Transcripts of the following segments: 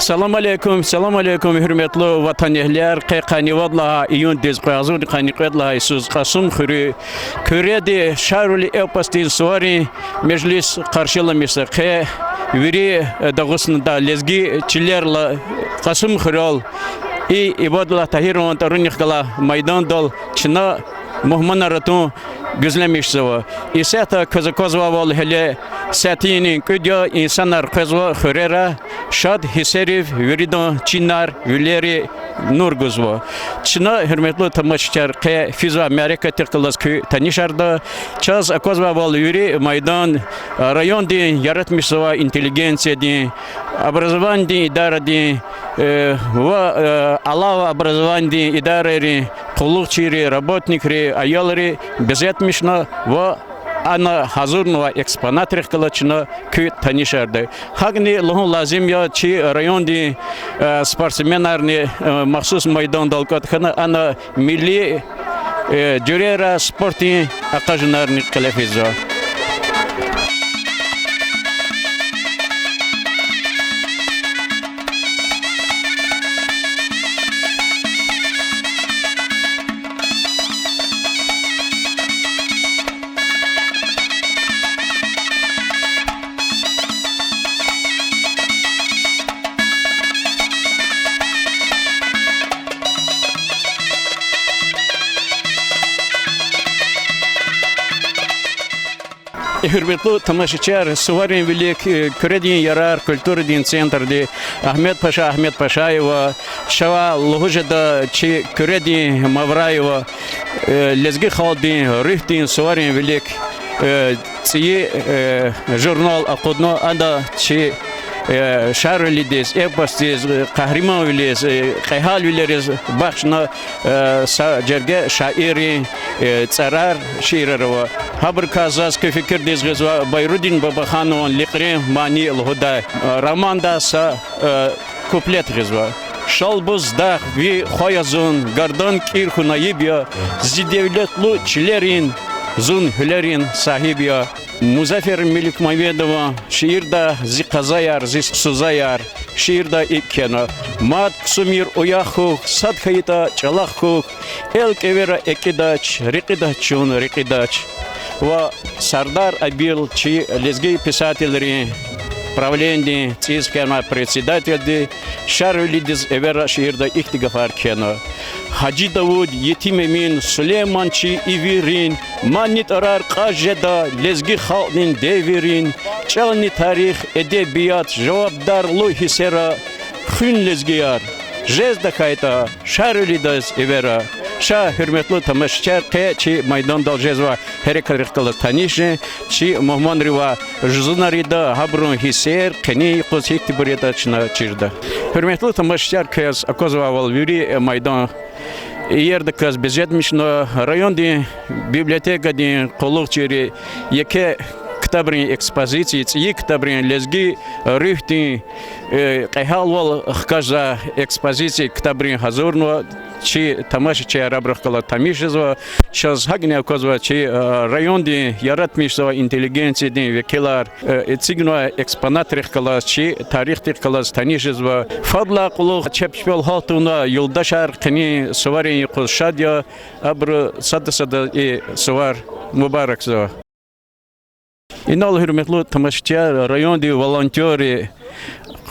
Salam aleykum hürmetli vatandaşlar. Qani vadla iyun diz qazun qani qadla sus qasum khuri köredi şaruli epastil suari meclis qarşılamışsa qe veri Dağıstan'da lezgi çillerla qasım khirol ibadullah tahirun tarunixkala maydan dol çına muhmanaratu gözlemişse İsata Kazakozva val hele satinin kudya insanlar kazva khurera şad hiserif veridan çinnar vüleri nur gozva çına hürmetli tamaşçılar qe fiza merakati qılas ki tanışarda çaz akozva val veri maydan rayon din yaratmışsa inteligensiya din образование din idare din ve alava образование din idare qulluqçiri работникри ayalari безетмишна ve ana hazırnova eksponatrih kılıçına köy tanışardı. Hagni lohun lazım ya çi rayon di sportsmenarni mahsus meydan dalkat ana milli cürera sporti akajnarni kalefiza. Hürmetli tamaşaçılar, Suvarin Velik Küredin Yarar Kültür Din Center'de Ahmet Paşayeva, Şava Luhuja'da Çi Küredin Mavrayeva, Lezgi Khaldin, Rühdin Suvarin Velik Tsiyi Jurnal Akudno Ada Çi Şarlidiz, Epasdiz, Kahraman Viliz, Kayhal Vileriz, Başna Cerge Şairi, Tsarar Şiirarova. Haber kazas ki fikirdiz gizva Bayrudin Babakhanov Liqri Mani Lhuda Ramanda sa kuplet gizva. Şalbuz da vi khoyazun gardan kirkhunayibya zidevletlu çilerin zun hülerin sahibiya. Muzaffer Melik Mamedova şiirda zikazayar zisuzayar şiirda ikkena mat sumir uyakhu sadkhayta çalakhu el kevera ekidaç riqidaçun riqidaç ve Sardar Abil çi lezgi писательleri правление цискена председатель Шарлидис Эвера şiirda iktигafar kena Hacı Davud Yetimemin Süleymançı İvirin Manit arar Qajeda lezgi halkın devirin Çalni tarih edebiyat cevapdarlı hisera Hün lezgiyar Jezda kayta Şarlidas Evera Şah hürmetli tamaşaçılar qe çi maydan daljezva herekarik kılı tanışı çi Muhammed Riva juzunarida habrun hiser qeni qos iktibariyata çına çirda. Hürmetli tamaşaçılar qe akozva val viri maydan yerde kaz bezetmişno rayon di biblioteka di qulluqçiri yeke kitabrin ekspozisiyi tsiyi kitabrin lezgi rühti qehal val xkaza ekspozisiyi kitabrin hazırno çi tamaşaçı arabrakala tamishizva şaz hagne kozva çi rayon di yaratmışsa inteligensiya di vekilar etsigno eksponatrih kala çi tarih kala tanishizva fadla quluq çepşpel haltuna yoldaşar qini suvarin qulşadya abr sada suvar mübarek zava. İnal hürmetli tamaşaçılar rayon di volontyori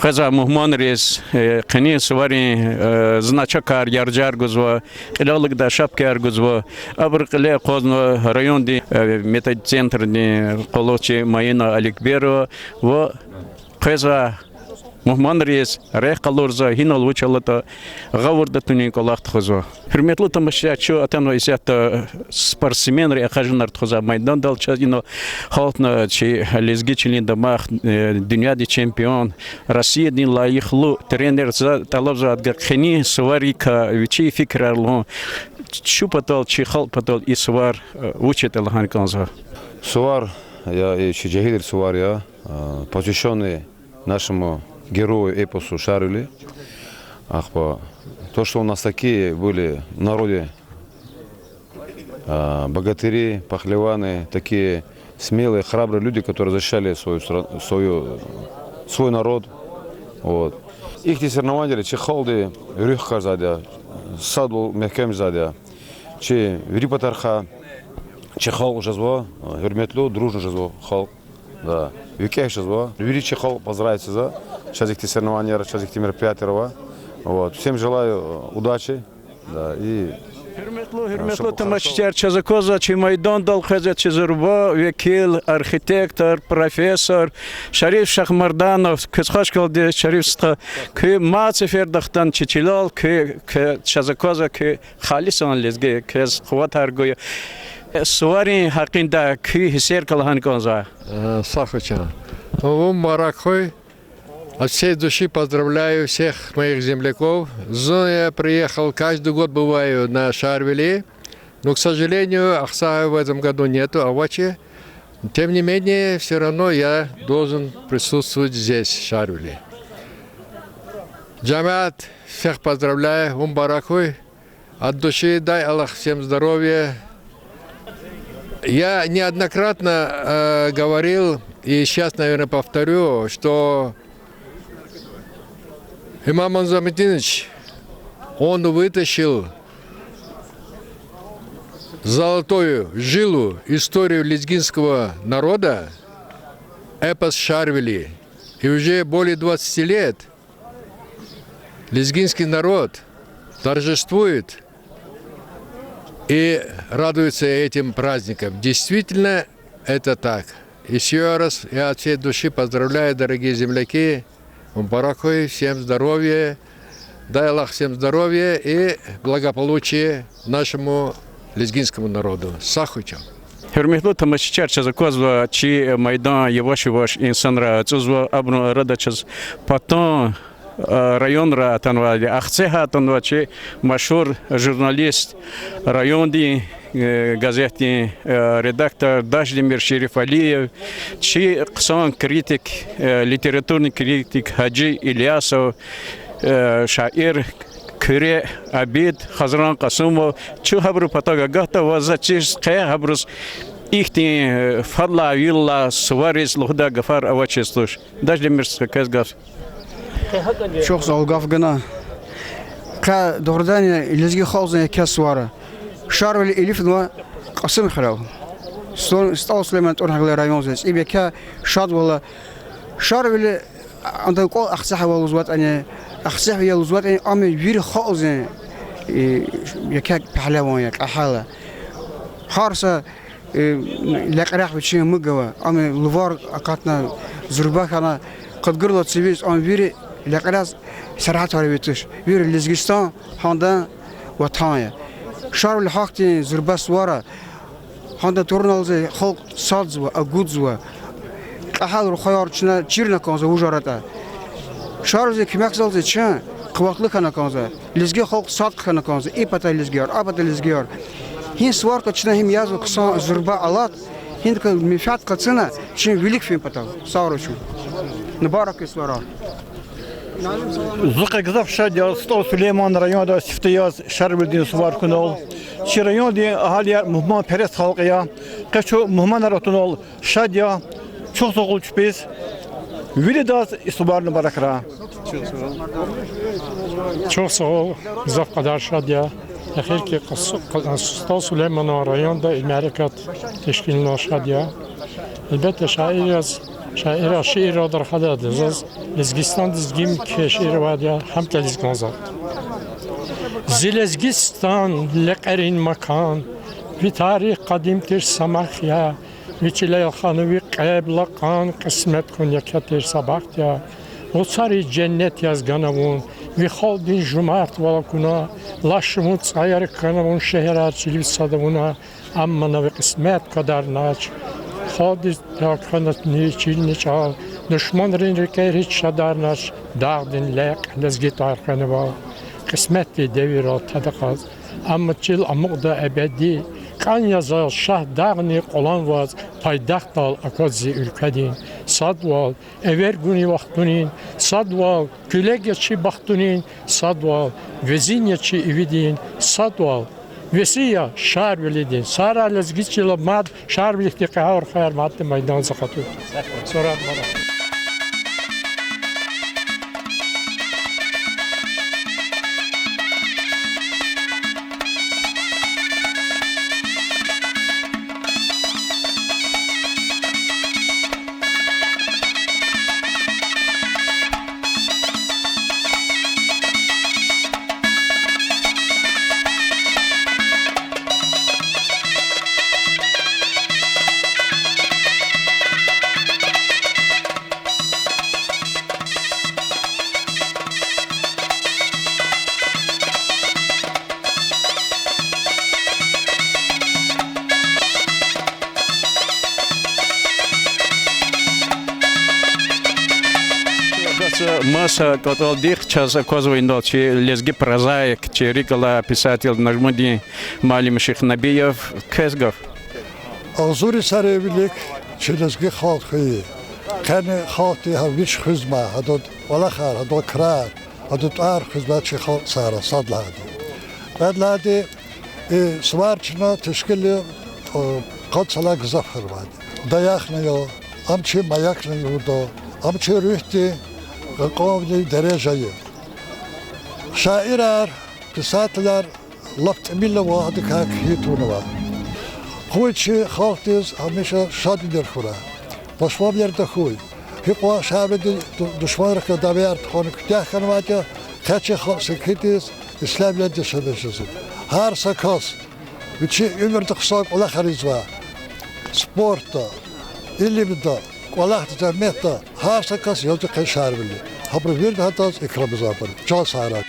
Khaza muhmanriz qani suvarin znaçakar yarjar guzva qilalık da şapkar guzva abr qile qozno rayon di meta center di qolochi mayina alikbero ve Khaza muhmanriz reqalurza hinal vuchalata gavurda tunin kolaq tkhuzo hürmetli tamaşaçı atano isata sportsmenri akajnar tkhuza maydan dalchazino haltna çi lezgi çilinda mah dünyada çempion Россия din layıqlı trener talabza adga khini suvarika vichi fikrarlo şu patal çi khal patal isvar учит алхан канза Сувар я Чиджагилер Сувар я посвященный нашему герою эпосу Шарли. То, что у нас такие были в народе богатыри, пахлеваны, такие смелые, храбрые люди, которые защищали свой народ, Вот. Их соревнования, чи холды, рюхкар задя, сад был мягким задя, чи рипатарха, чи хол жазва, хурметлю, дружно жазва, хол. Да. Викех жазва, величий хол поздравляйте за, сейчас их соревнования, сейчас их мероприятия. Вот. Всем желаю удачи, да, и Hürmetli tamaşaçılar Çazakoza, çi Maydan Dalxaza, çi Zurba, vekil, arxitektor, profesor, Şarif Şahmardanov, kızxaş kaldı, Şarif Sıqa, ki Maçeferdaxtan Çiçilal, ki Çazakoza, ki Xalisan lezge, ki Kıvat Argoya. Suvari hakkında ki hisser kalhan konza. Сахача. В Маракхой от всей души поздравляю всех моих земляков. Я приехал, каждый год бываю на Шарвели, но, к сожалению, Ахсая в этом году нету, Авачи. Тем не менее, все равно я должен присутствовать здесь, в Шарвели. Джамат, всех поздравляю, Умбаракхой. От души дай Аллах всем здоровья. Я неоднократно говорил, и сейчас, наверное, повторю, что имам Анзамединович, он вытащил золотую жилу историю лезгинского народа, эпос Шарвели. И уже более 20 лет лезгинский народ торжествует и радуется этим праздникам. Действительно, это так. Еще раз я от всей души поздравляю, дорогие земляки. Мубаракой, всем здоровья. Дай Аллах всем здоровья и благополучия нашему лезгинскому народу. Сахучам. Hürmetli tamaşaçılar Çazakoza, çi Maydan yavaş insanlara çözva abnu rada çöz patron районра танвали ахцеха танвачи машхур журналист районди газети редактор Даждемир Шерифалиев, чи ксан критик, литературный критик Хаджи Ильясов, шаир Кыре Абид Хазран Касумов, чу хабру патага гахта вазачиш кая хабрус ихти фадла вилла суварис лухда гафар авачеслуш. Даждемир сказгав. Çok sağ ol Gafgana. Ka doğrudan ilizgi xalzın kasvara. Şarveli Elif nwa Qasım xirav. Stal Süleyman Orhagla rayon zes. İbe ka şad wala Şarveli andan qol axsaha wal uzwat ani axsaha yal uzwat ani am wir xalzın yaka pahlawan yak ahala. Harsa laqraq biçin mugawa am luvar aqatna zurbakana qadgirlat sivis am wir لقراز سرعت هربتش ویر لزگستان هنده و تانه شهر الحاقتی زرباس واره هنده تورنالزه خلق سالز و اگودز و احال رو خیار چنه چیر نکنزه وجارته شهر زی کمک زالزه چن قواتلی کنکنزه لزگی خلق ساد کنکنزه ای پتا لزگیار آبت لزگیار هین سوار که چنه هم یازو کسان زربا علات هین که مفاد کتسنه چن ویلیک فیم پتا ساروشون نبارک سوارا Зука Гзавшадя, Стол Сулейман районда Сифтияз Шарбилдин Сувар Кунол. Чи районди Ахалия Мухман Перес Халкия, Качу Мухман Ратунол, Шадя, Чусогул Чпис, Вилидаз и Субарну Баракра. Чусогул Гзавкадар Шадя, Ахирки Стол Сулейман районда Имарикат Тишкилно Шадя. البته شاعر شعر را در خدا دزاز لزگستان دزگیم که شعر وادیا هم تلزگانزا زلزگستان لقرین مکان وی تاریخ قدیم تر سماخیا وی چلی خانوی قبل قان قسمت کن یکتر سباختیا و سری جنت یازگانمون وی خالدین جمعت ولا کنا لاشموت سایر کنمون شهرات چلی صدمونا اما نو قسمت قدر ناچ خالد کنات نیچیل نیچال دشمن رینکه هیچ شدارناش داغدین لق لزگیتار کنوا قسمت دیویرات تدقاز اما چیل امقدا ابدی kan yazal şah dağını olan vaz paydaxtal akadzi ülkedin sadval everguni vaktunin sadval külegeçi baktunin sadval vezinyeçi ividin sadval Vesiya Şarvelidin Sara lezgiçila mad Şarvelikti qahar khayar madde meydan zakatu. Sonra bana Маса Котолдих, час Козвойно, Лезги Прозаик, Рикола, писатель Нажмуди, Малим Шихнабиев, Кезгов. Azuri sarabilik çelezgi halkı, kani halkı ha viç hizma, hadod valakhar, hadod krar, hadod ar hizmetçi halk sara sadladı. Badladı svarçına teşkili katsala gızafır vardı. Dayaknıyor, amçı mayaknıyordu, amçı rühti kavli derecayı. Şairer, pisatlar, laft emille vahadı kak hitunu var. خویچی خالتیز همیشه شادی در خوره. باشواب یرده خوی. هیپا شعب دشمن را که دبیرد خانه کتیه خانواده خچی خال سکیتیز اسلام لیده شده شد. هر سکاس وچی عمر دخساق ولا خریز و سپورت دا، علم دا، ولا جمعیت دا هر سکاس یاد که شهر بلی. خبر ویرد حتی از اکرام زابر. جا سهران.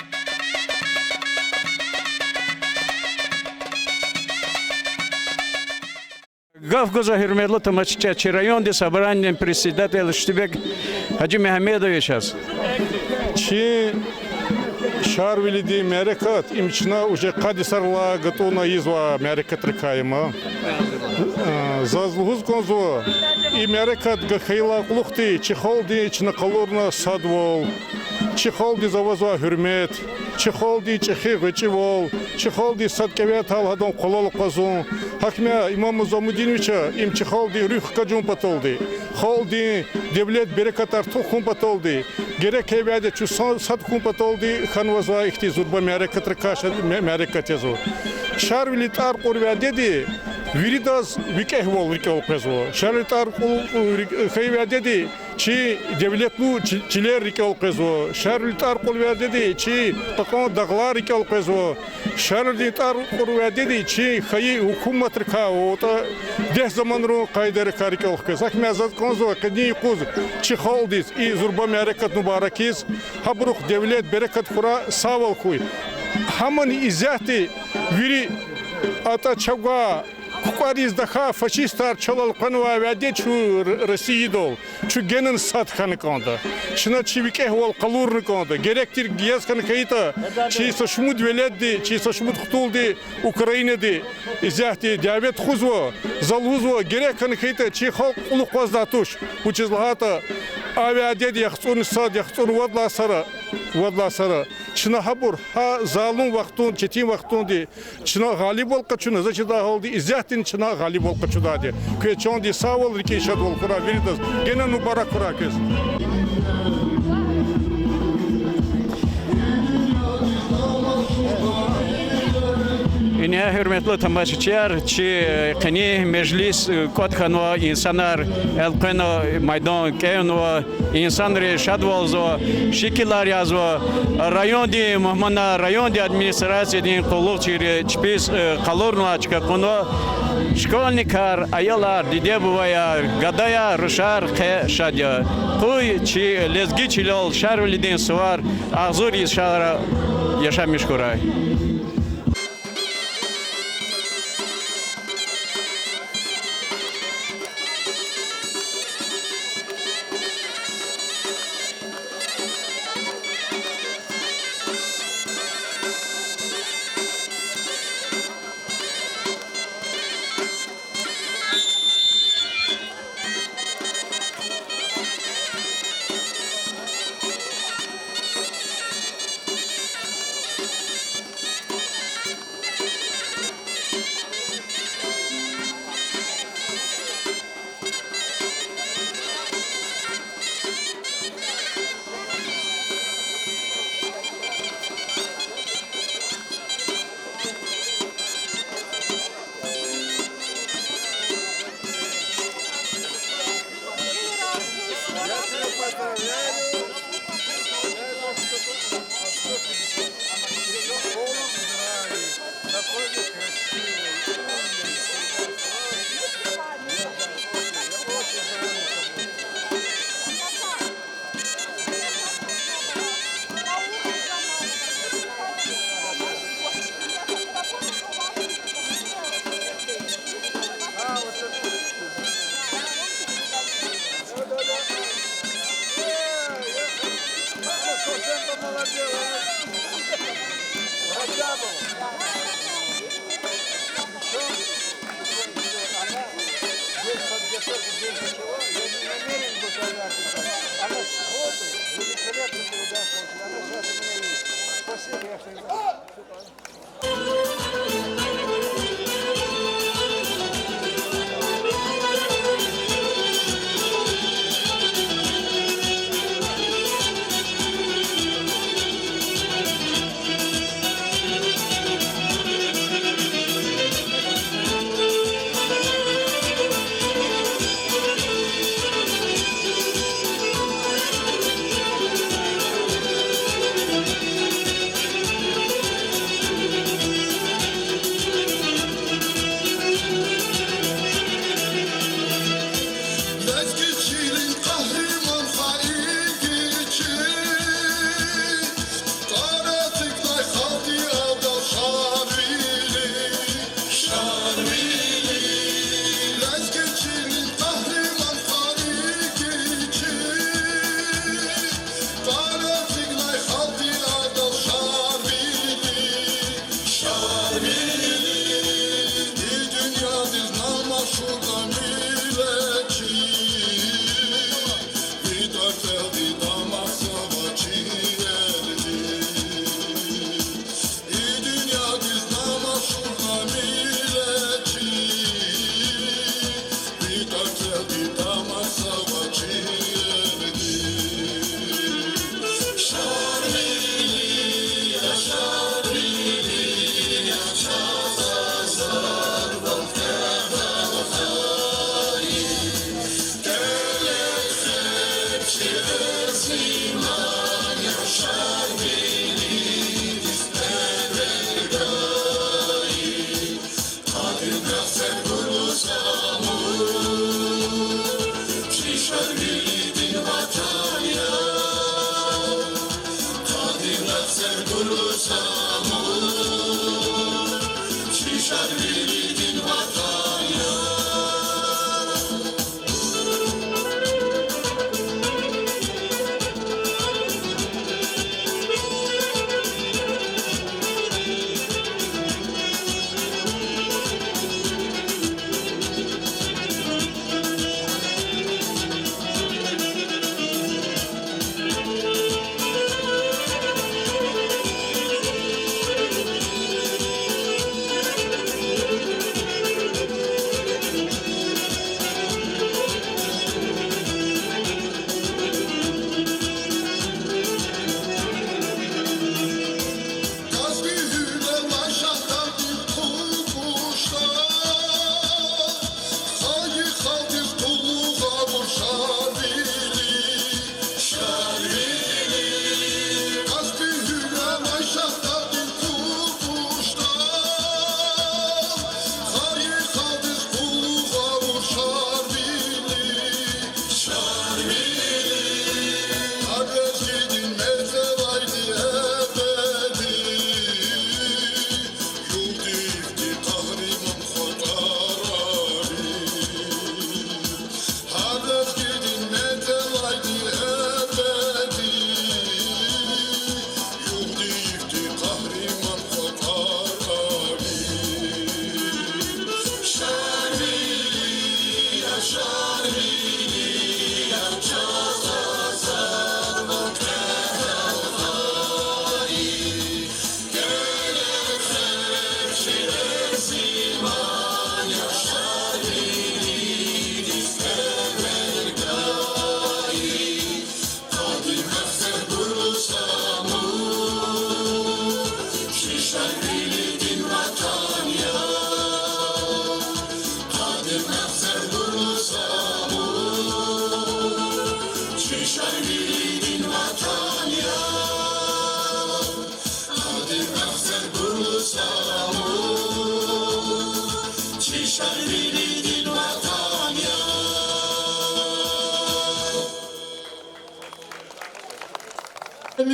Гавгоза Хирмедло Тамачичачи районде собранием председатель Штибек Хаджи Мехмедович. Чи Шарвилиди Мерекат, имчна уже Кадисарла готовна изва Мерекат рекаема. Зазлугуз гонзо и Мерекат Гахайла Клухти, Чехолди, Чнакалурна Садвол, Чехолди завозва Хюрмет, Чехолди Чехи Гачевол, Чехолди Садкевет Алхадон Колол Казун, Хакмя имаму Замудиновича им Чехолди Рюх Каджун Патолди, Холди Девлет Берекатар Тухун Патолди, Герек Евяде Чу Садхун Патолди, Ханвазва Ихти Зурба Мерекат Рекаша Мерекатезу. Шарвилит Ар Урвядеди, Виридаз Викехвол Рикол Пезо, Шарвилит Ар Хайвядеди, Чи Девлетну Чилер Рикол Пезо, Шарвилит Ар Урвядеди, Чи Такон Дагла Рикол Пезо, Шарвилит Ар Урвядеди, Чи Хаи Хукумат Рикао, Дех Заманру Кайдер Карикол Пезо, Ахмязат Конзо, Кадни Куз, Чихолдис и Зурба Мерекат Нубаракис, Хабрух Девлет Берекат Хура Савал Хуй. Хаман изяти вири ата чавга кукариз даха фашистар чалал канва ваде чу России дол чу генен сат хан конда шина чивике вол калур конда геректир гияс хан кайта чи сошмуд веледди чи сошмуд хтулди Украинеди изяти диабет хузво залузво герек хан кайта чи халк улук воздатуш учизлахата авиадед яхцун сад яхцун вадла сара чина хабур ха залун вақтун четин вақтун ди чина галиб бол качуна зачида холди изяхтин чина галиб бол качуда ди кечон ди савол рики шадвол кура виридас гена мубарак кура кес İne hürmetli tamaşaçılar, çi kani meclis kotkanwa insanlar elkano maydan keno insanları şadvolzo şekiller yazvo rayon di Muhammad rayon di administrasiya di kolukçiri çpis kalornu açka kono şkolnikar ayalar dide buvaya gadaya ruşar ke şadya kuy çi lezgi çilol şarvlidin suvar azuri şara yaşamış kuray.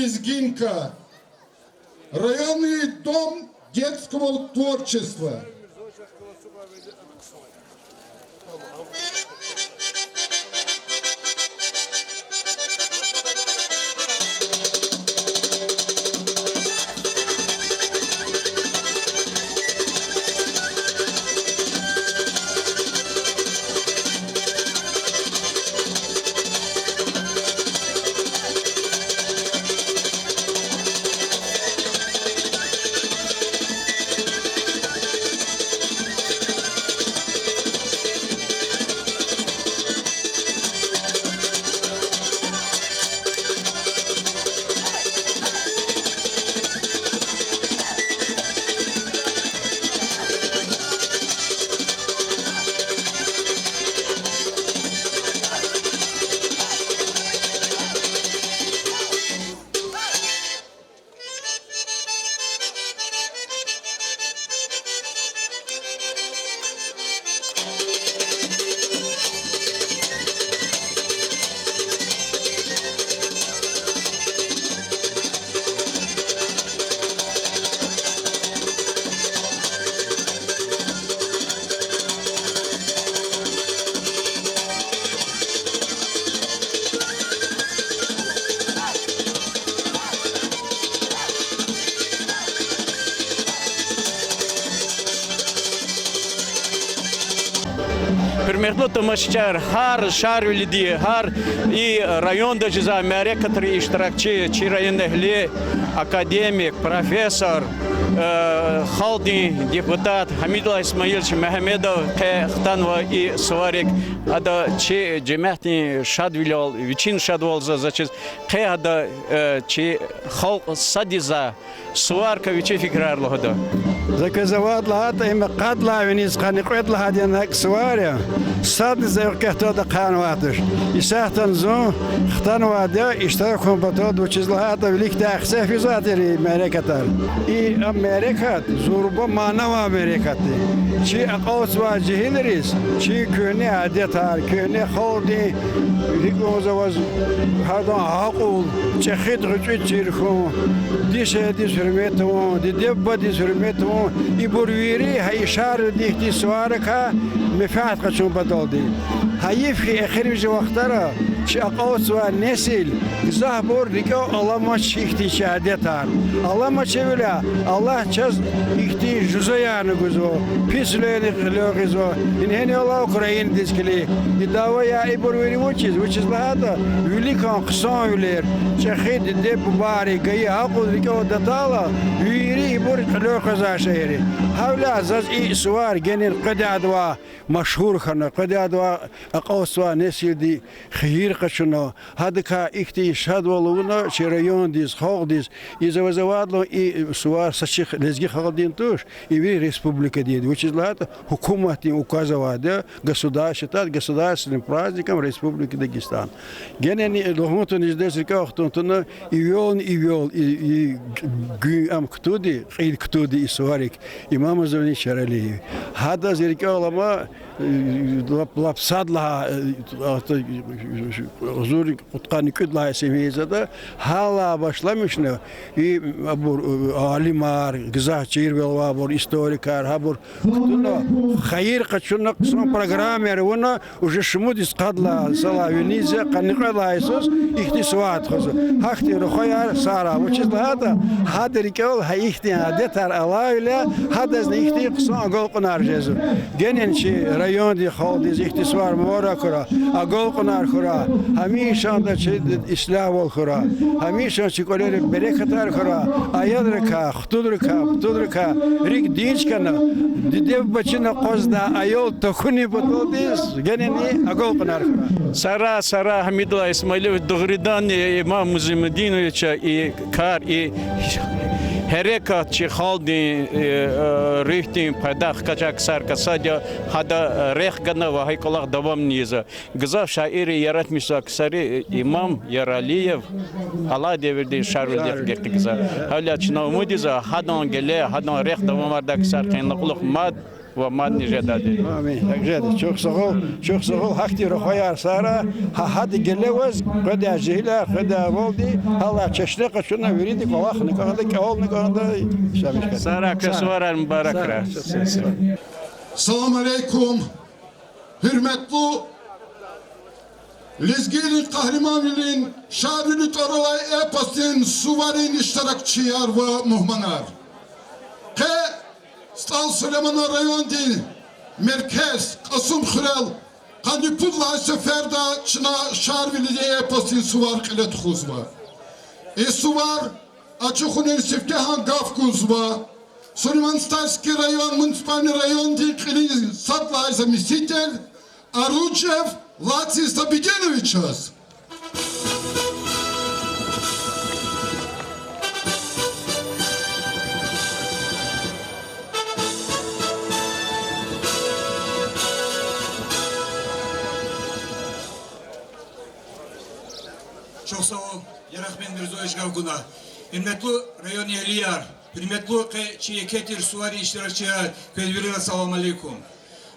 Лезгинка. Районный дом детского творчества. hürmetli tamaşaçılar, her şehir belediye, her rayonda ceza merkezleri iştirakçı, çi rayon ehli, akademik, profesör, haldi, депутат Хамидулла Исмаилович Мехмедов, Хтанова и Сварик, ада чи джемахти шадвилал, вичин шадвал зачем, ада чи халк садиза, Сварка вичи фикрар лохда. زكزواد لهات إما قد لا ونيس قنقد لهاد ينهك سواريا صاد زي كهتو دقان واتش يساعتن زو ختان وادا اشتراكهم بتود وشيز لهات وليك داخسه في زاتري أمريكا إي أمريكا زوربا ما نوا أمريكا شي أقوس واجهين ريس شي كوني عادتار كوني خودي يقول زواج هذا عقول تخيط غجوت جيرخو ديش هرمتهم دي دبا دي هرمتهم يبرويري هاي شهر ديكتي سواركها مفاعت قشون بدولدي هاي في آخر وقتها شقاوس ونسل زهبور ريكو الله ما شيختي شهادتان الله ما شولا الله چز اختي جزيان غزو بيسلين غزو ان هني الله اوكراين ديسكلي يداوا يا يبرويري وچز لهذا يولي كان قصان يولير شخيد دب باري جاي اقول ريكو دتالا يري يبور قلو قزا شهري هؤلاء زاز اي سوار جنين قدادوا مشهور خنا قدادوا اقوس ونسل دي خير قشنا هذا كا اختي شهد والله شريون ديز خاق ديز يزوزوادلو اي سوار سشيخ لزجي خالدين توش يبي республика دي وچز لات حكومتي указывает государственным праздником Республики Дагестан. Генени лохмотон издес рекахтон ивел и ам ктуди и сварик имам Азовни Шаралиев. Хада зеркалама лапсадла huzur utkanı küdla seviyede hala başlamışne i bu alimar gızahçır ve bu historikar ha bu hayır kaçınlık son programmer ona уже şumudis kadla salavinize kanıkla esos ihtisvat kızı hakti rohayar sara bu çizlada hadirikol hayihti adetar alayla hadaz ihti kısa gol qınar jezu genençi rayon di xaldiz ihtisvar morakura agol qınar khura hamisha da islah ol khura hamisha chikoler bereketar khura ayadrka xtudrka rik dinchkana didev bachina qozda ayol tokuni botodis geneni agol qınar khura Сара Хамидулла Исмаилов Догридан имам Музимудиновича и кар и Hereka çiğaldi rihtim padak kaçak sarkasacı hada rehgana ve haykolak devam niye güzel şairi yaratmışlar sarı İmam Yaraliyev Allah devirdi şarvil dikti güzel hala çınavmudiza hadan gele hadan reh devam ardak sarkınlık mad ve mad nijedadi. Amin. Güzel. Çok sağ ol. Hakti rohayar sara. Hadi gelevaz. Kada jehla, kada voldi. Allah çeşne kaçına veridi. Kolak ne kadar ki ol ne kadar şamış. Sara kasvara mübarekra. Selamun aleyküm. Hürmetli Lizgili kahramanlığın şarülü tarolay epasın suvarin iştirakçılar ve muhmanar. Stal Süleyman rayon değil, merkez, Kasım Xürel, Kanipullah Seferda, Çına Şarvili epasın suvar kılet xuzva. Suvar, Açıkhunen Sifkehan Gafkuzva, Süleyman Starski rayon, Municipalni rayon değil, Kili Sadla Izamisitel, Arucev, Latsi Stabigenoviçaz. Çok sağ ol. Yarahmen Mirzoyeviç Gavguna. Hürmetli rayon ehliyar, hürmetli çiyeketir suvari iştirakçılar, köyverine selamun aleyküm.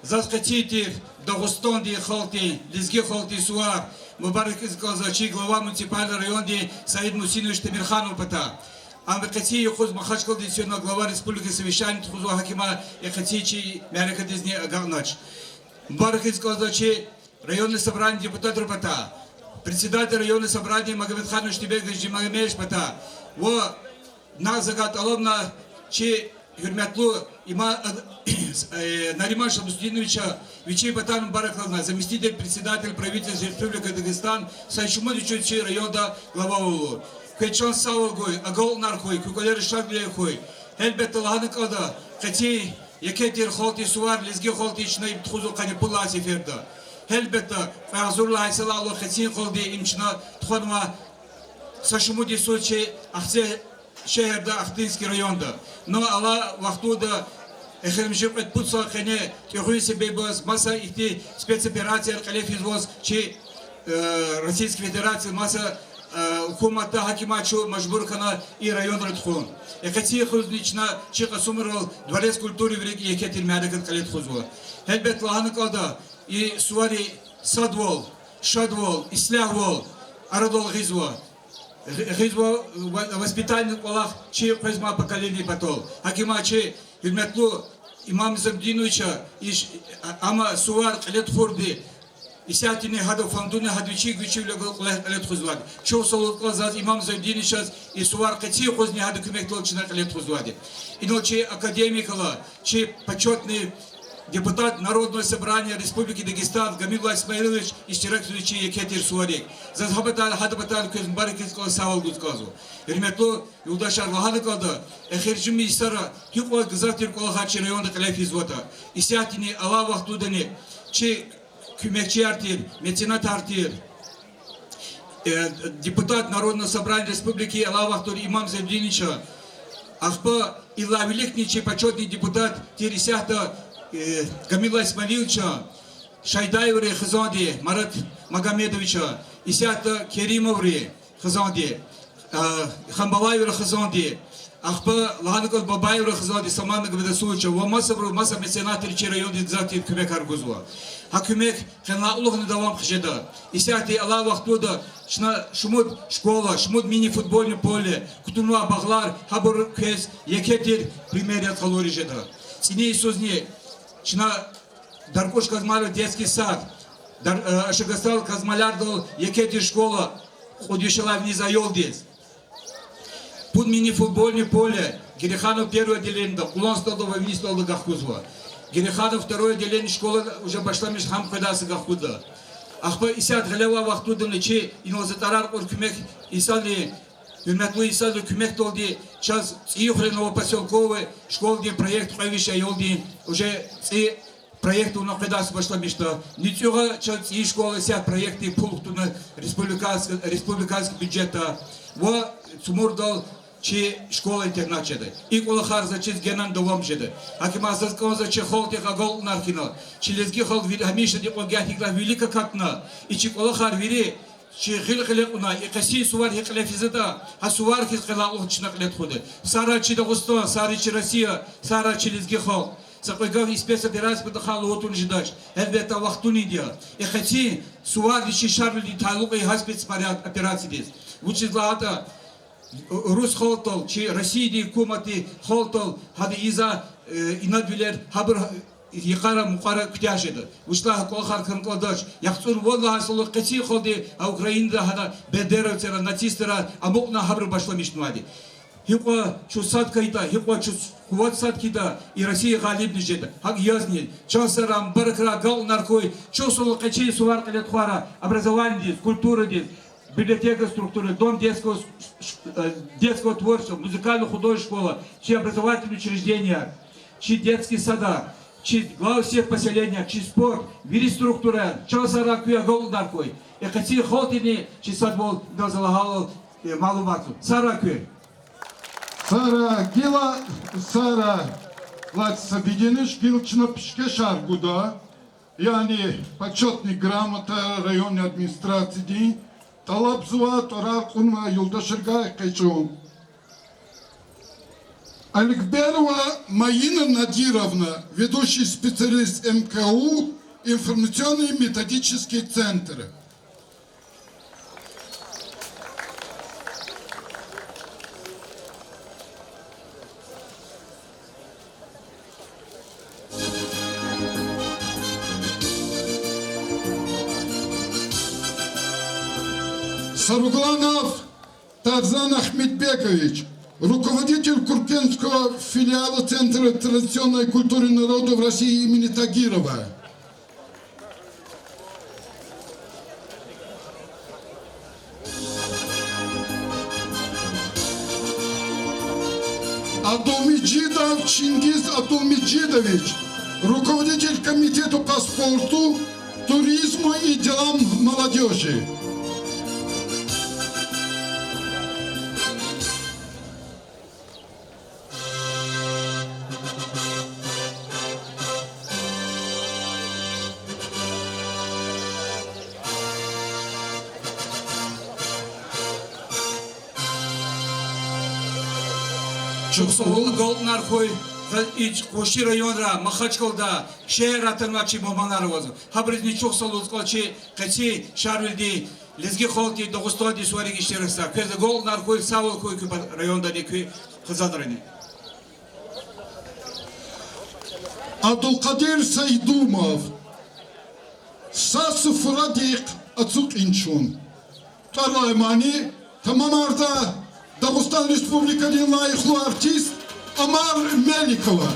Zatkatitir, Dağıstan diye halkı, Lizgi halkı suvar, mübarek izgazachı glava municipal rayon diye Said Musinoviç Temirkhanov pata. Amerika'yı yokuз Махачкал дивизиона глава республики совещание тхузу хакима Якатичи Америка дизни Ганач. Mübarek izgazachı районное собрание депутатов пата. Председатель районного собрания Магомедханович Тибегович Джимагомедович Пата. Во Назагат Аловна Чи hürmetli Нариман Шамсудиновича Вичей Батан Бараклана, заместитель председатель правительства Республики Дагестан, Сайшумадичучи района глава Улу. Кайчон Саугой, Агол Нархой, Кукалер Шаглехой, Эльбет Ланакада, Катей, Якетир Холти Суар, Лизги Холти Чнай Тхузу Канипула Сеферда. Эльбета, Азурла Айсалалу Хатин Холди Имчна Тхонма Сашумуди Сочи, Ахсе şehirde Akdenizki rayonda. No ala vaxtuda Эхремшип Путса Хене Тихуи Себебос Маса Ихти спецоперация Калефизвоз Чи Российской Федерации Маса Хумата Хакимачу Машбуркана и район Радхон. Эхати Хузнична Чика Сумерл Дворец культуры в реке Екетель Мядакат Калет Хузво. Эльбет Лаханакада и Суари Садвол, Шадвол, Ислявол, Арадол Гизво. Гизво воспитательных колах Чи Хазма поколение потол. Хакимачи Hürmetli İmam Zabdinovича ama suvar klet furdi isatini hadu fanduni hadvichi güçüyle klet khuzvad. Çok solukla zaz İmam Zabdinovича и suvar kati khuzни hadu kümektolçuna klet khuzvad. Иначе академикала, чи почетный депутат Народного собрания Республики Дагестан Гамилла Исмаилович iştirakçı Екетир Суарек. Зазхабатал хадабатал közbarikis sağol guzkazu. Hürmetli yoldaşlar vahadı kaldı. Ehircimi isara hükwa gızaktir kolhaçı rayonda kalefiz vata. İsiyatini ala vaktudani çi kümekçi artir, mecenat artir. Депутат Народного собрания Республики ala vaktur İmam Zabdinovича. Ахпа ила великничий почетный депутат Тересяхта Гамилла Исмаиловича, Шайдаеври Хазанди, Марат Магомедовича, Исята Керимоври Хазанди, Хамбалаеври Хазанди, Ахпа Ланакот Бабаеври Хазанди, Самана Гведасулича, Вамасабру, Маса меценатри район Дизати Кюмек Аргузва. Хакюмек Хеналухны давам Хжеда. Исяти Алла Вахтуда, Шмуд школа, Шмуд мини-футбольное поле, Кутунуа Баглар, Хабур Кез, Екетир, примерят Халори Жеда. Синей Сузни, Чна Даркуш Казмалов детский сад, Ашагастал Казмалярдал, Екетир школа, Ходишала вниз Айолдис. Пун мини-футбольное поле, Гериханов первое отделение, Кулон Столдова вниз Столда Гахкузва. Гериханов второе отделение школы уже пошла между Хамкадаса Гахкуда. Ахпа Исят Галева Вахтуданы, Чи Инозатарар Оркюмек, Исали, Hürmetli İsa'da kümek oldu. Сейчас İyuhre Новопоселковый школный проект Правища Йолди уже проект у нас başlamıştı. Ничего сейчас и школа ся проекты пунктуна республиканский бюджета. Во Цумурдал Чи школа интернат жеді. И колахар за чиз генан довом жеді. Акима азазкон за чи холти хагол наркино. Чилезги хол хамиша ди огятикла велика катна. И чи колахар вири Чи хил уна и каси сувар хикле физада, а сувар хикле лучнак лет ходы. Сара чи Дагестан, Сара чи Россия, Сара чи Лизги хол. Сапойгав и спецоперация подахал отун ждать. Эльбета вахтуни dia. И хати сувар чи шарли талука и хаспец операции дес. Вучизлата Рус холтол чи Россия ди кумати холтол хады иза инадвилер хабр Якара мукара ктяжеда. Ушла колхар кыркладаш. Яхцур волла асылы кыси холди, а Украинада хада бедеровцера, нацистера, а мокна хабр башламиш нуади. Хиква чу сад кайта, хиква чу куват сад кита, и Россия галиб нижеда. Хак язнил. Часарам баракра гал наркой, чосулы качи сувар калет хвара, образование, культура дис, библиотека структуры, дом детского творчества, музыкально-художественная школа, чи образовательные учреждения, чи детские сада. Чи главы всех поселения, чи спорт, вери структура, часара куя гол наркой. И кати холтини, чи садвол дозалагал малумату. Сара куя. Сара гила, Сара Лац объединишь пилчно пешке шаргуда, yani почетный грамота районной администрации, талабзуа торар кунва юлдашырга кайчун. Аликберова Маина Надировна, ведущий специалист МКУ, информационный методический центр. Саругланов Тарзан Ахмедбекович, руководитель Курпенского филиала Центра традиционной культуры народов России имени Тагирова. Абдулмеджидов Чингиз Абдулмеджидович, руководитель комитета по спорту, туризму и делам молодежи. Чуксовол Голднархой Коши районра Махачкалда шehir атырмачы маманарыбыз. Хабризни чуксовол узкалчы качи шарвилди лезги холки догустоди суари гиштерса. Көзі Голднархой Савол кой районда деки кызадырыны. Абдулкадир Сайдумов, Сасыф Радик Ацук Инчун. Тарлаймани, Тамамарда, Дагыстан Республиканын лайыклуу артист Амар Меликова.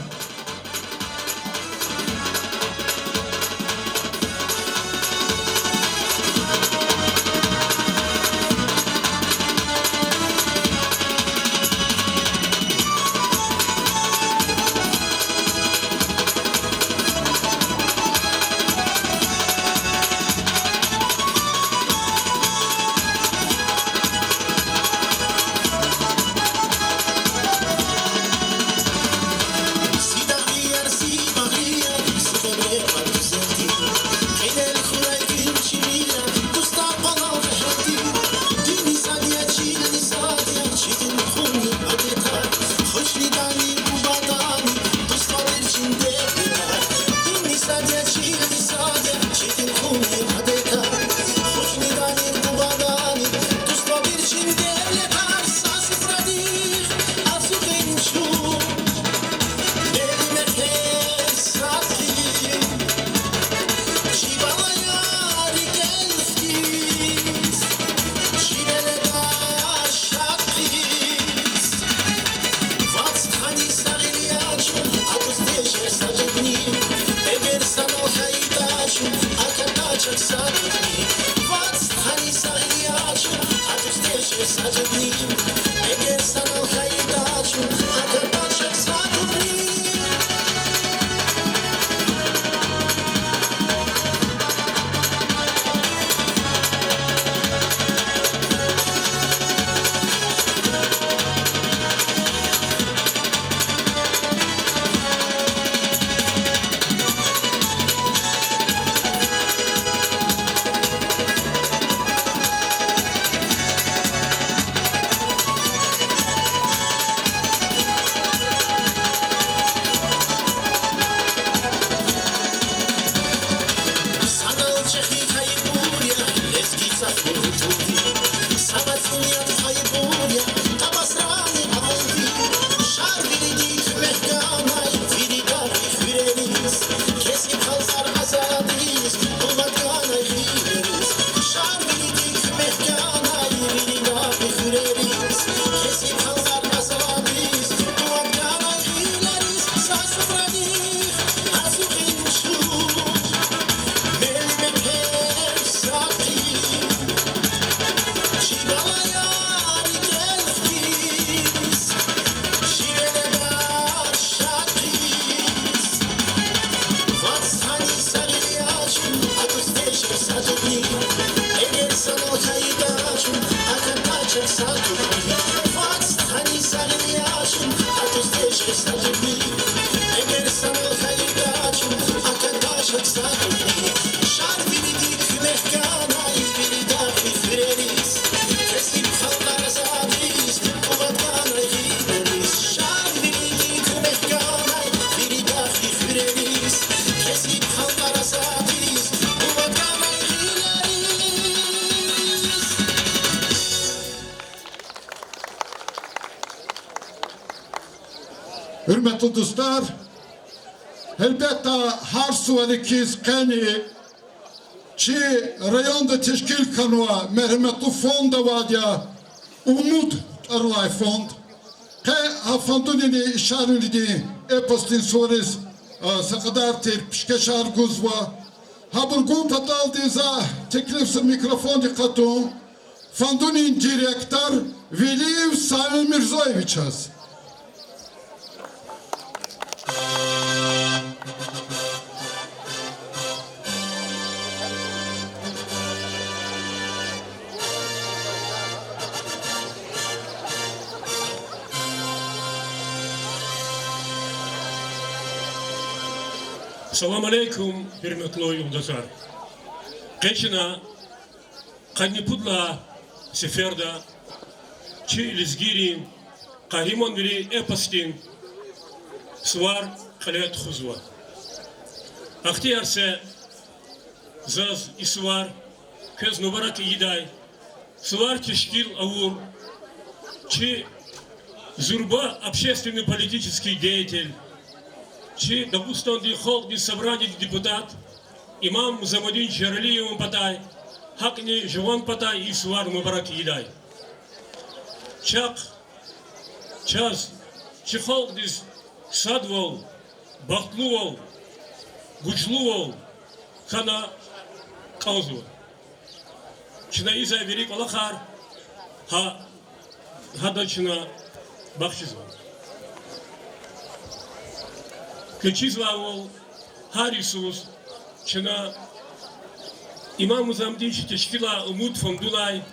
Hürmetli dostlar, elbette her sualikiz kani ki rayonda teşkil kanua merhametli fonda var ya umut arlay fond Фандунини шарвилди эпостин сорис сакадар пишкешар гузва. Хабургу паталди за теклифс микрофон кату. Фандунин директор Велиев Савел Мирзоевичас. Салам алейкум, хирметло юлдазар. Кечина, Каднипудла, Сеферда, Чи Лизгири, Каримон Вили Эпостин, Свар Халет Хузва. Ахтиарсе, Заз и Свар, Кез Нубарак Идай, Свар Тишкил Аур, Чи Зурба, общественный политический деятель, Чи Дагустанди Холди собрание депутат, имам Музамадин Чарлиевым Патай, Хакни Жован Патай и Свар Мубарак Идай. Чак, час, Чехолдис Садвол, Бахтлувол, Гучлувол, Хана Каузу. Чинаиза Велик Аллахар, Хадачина Бахчизва. Кечизвавол, Харисус, Чина, имам Музамдич Тешкила Умут Фамдулай,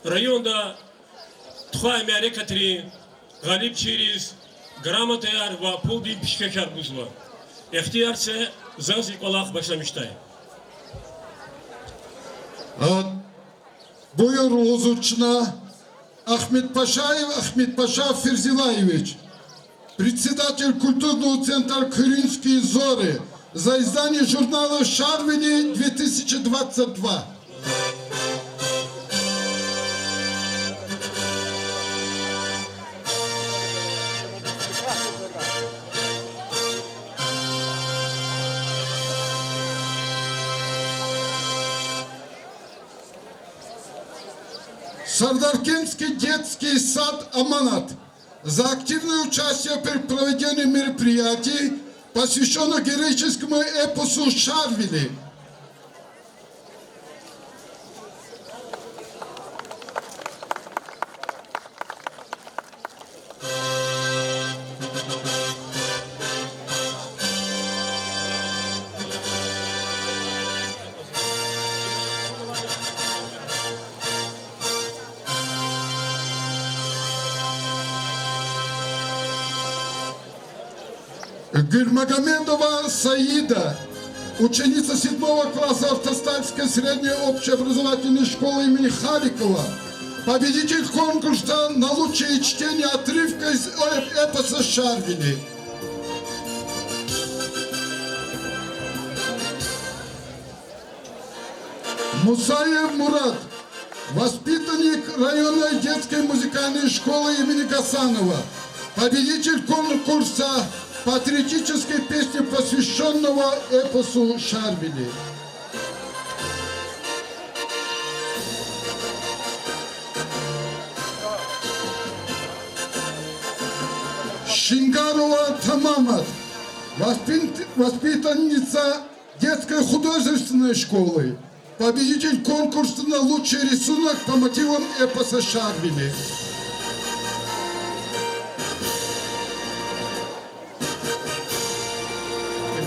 районда Тхай Мярекатри, Галиб Чирис, Грамотаяр, Вапулди Пишкекар Гузва. Эхтиарсе Занзик Аллах Башламиштай. Буйор Лозучна Ахмед Паша Ферзилаевич, председатель культурного центра «Крымские зоры», за издание журнала «Шарвини» 2022. Сардаркентский детский сад «Аманат» за активное участие при проведении мероприятий, посвященных героическому эпосу Шарвили. Гульмагомедова Саида, ученица 7 класса Автостальской средней общеобразовательной школы имени Харикова, победитель конкурса на лучшее чтение отрывка из эпоса Шарвили. Мусаев Мурат, воспитанник районной детской музыкальной школы имени Гасанова, победитель конкурса патриотической песни, посвященного эпосу Шарвили. Шингарова Тамамат, воспитанница детской художественной школы, победитель конкурса на лучший рисунок по мотивам эпоса Шарвили.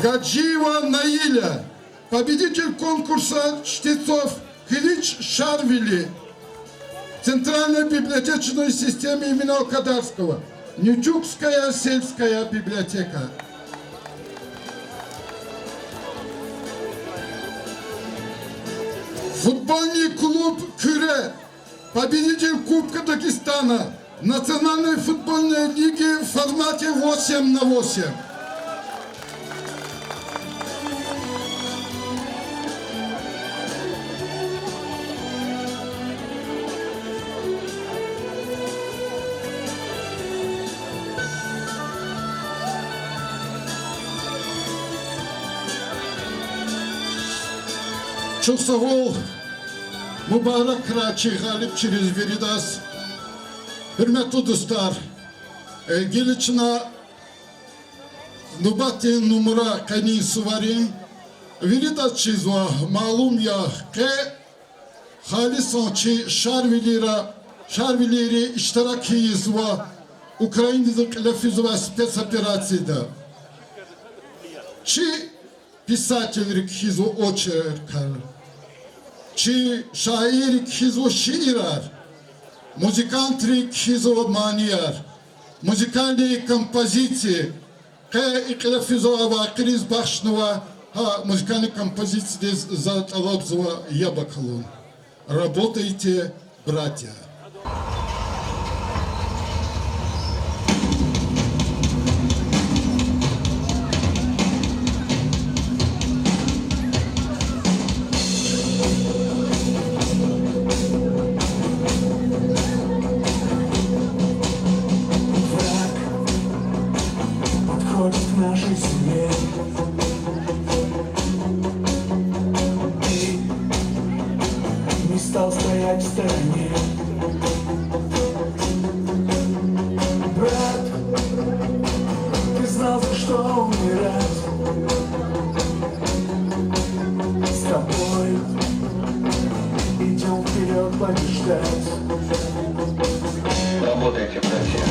Гаджиева Наиля, победитель конкурса чтецов Хилич Шарвили, Центральной библиотечной системе имени Алкадарского, Нючукская сельская библиотека. Футбольный клуб Кюре, победитель Кубка Дагестана, Национальной футбольной лиги в формате 8×8. Чусагол Мубарак Крачи Галип через Веридас. Hürmetli dostlar, Гелична нубати номера кани суварим. Вилита чизва малум я ке халисанчи шарвилери иштираки изва Украинада клафизова спецоперацияда. Чи писатель хизо очеркар, чи шаир хизо шиирар, музыкант хизо манияр, музыкальные композиции, ке клафизова вакриз башнова, музыкальные композиции за талабзова ябакалун. Работайте, братья. Подходит к нашей семье. Ты не стал стоять в стороне. Брат, ты знал, за что умирать. С тобой идем вперед побеждать. Работайте, братья.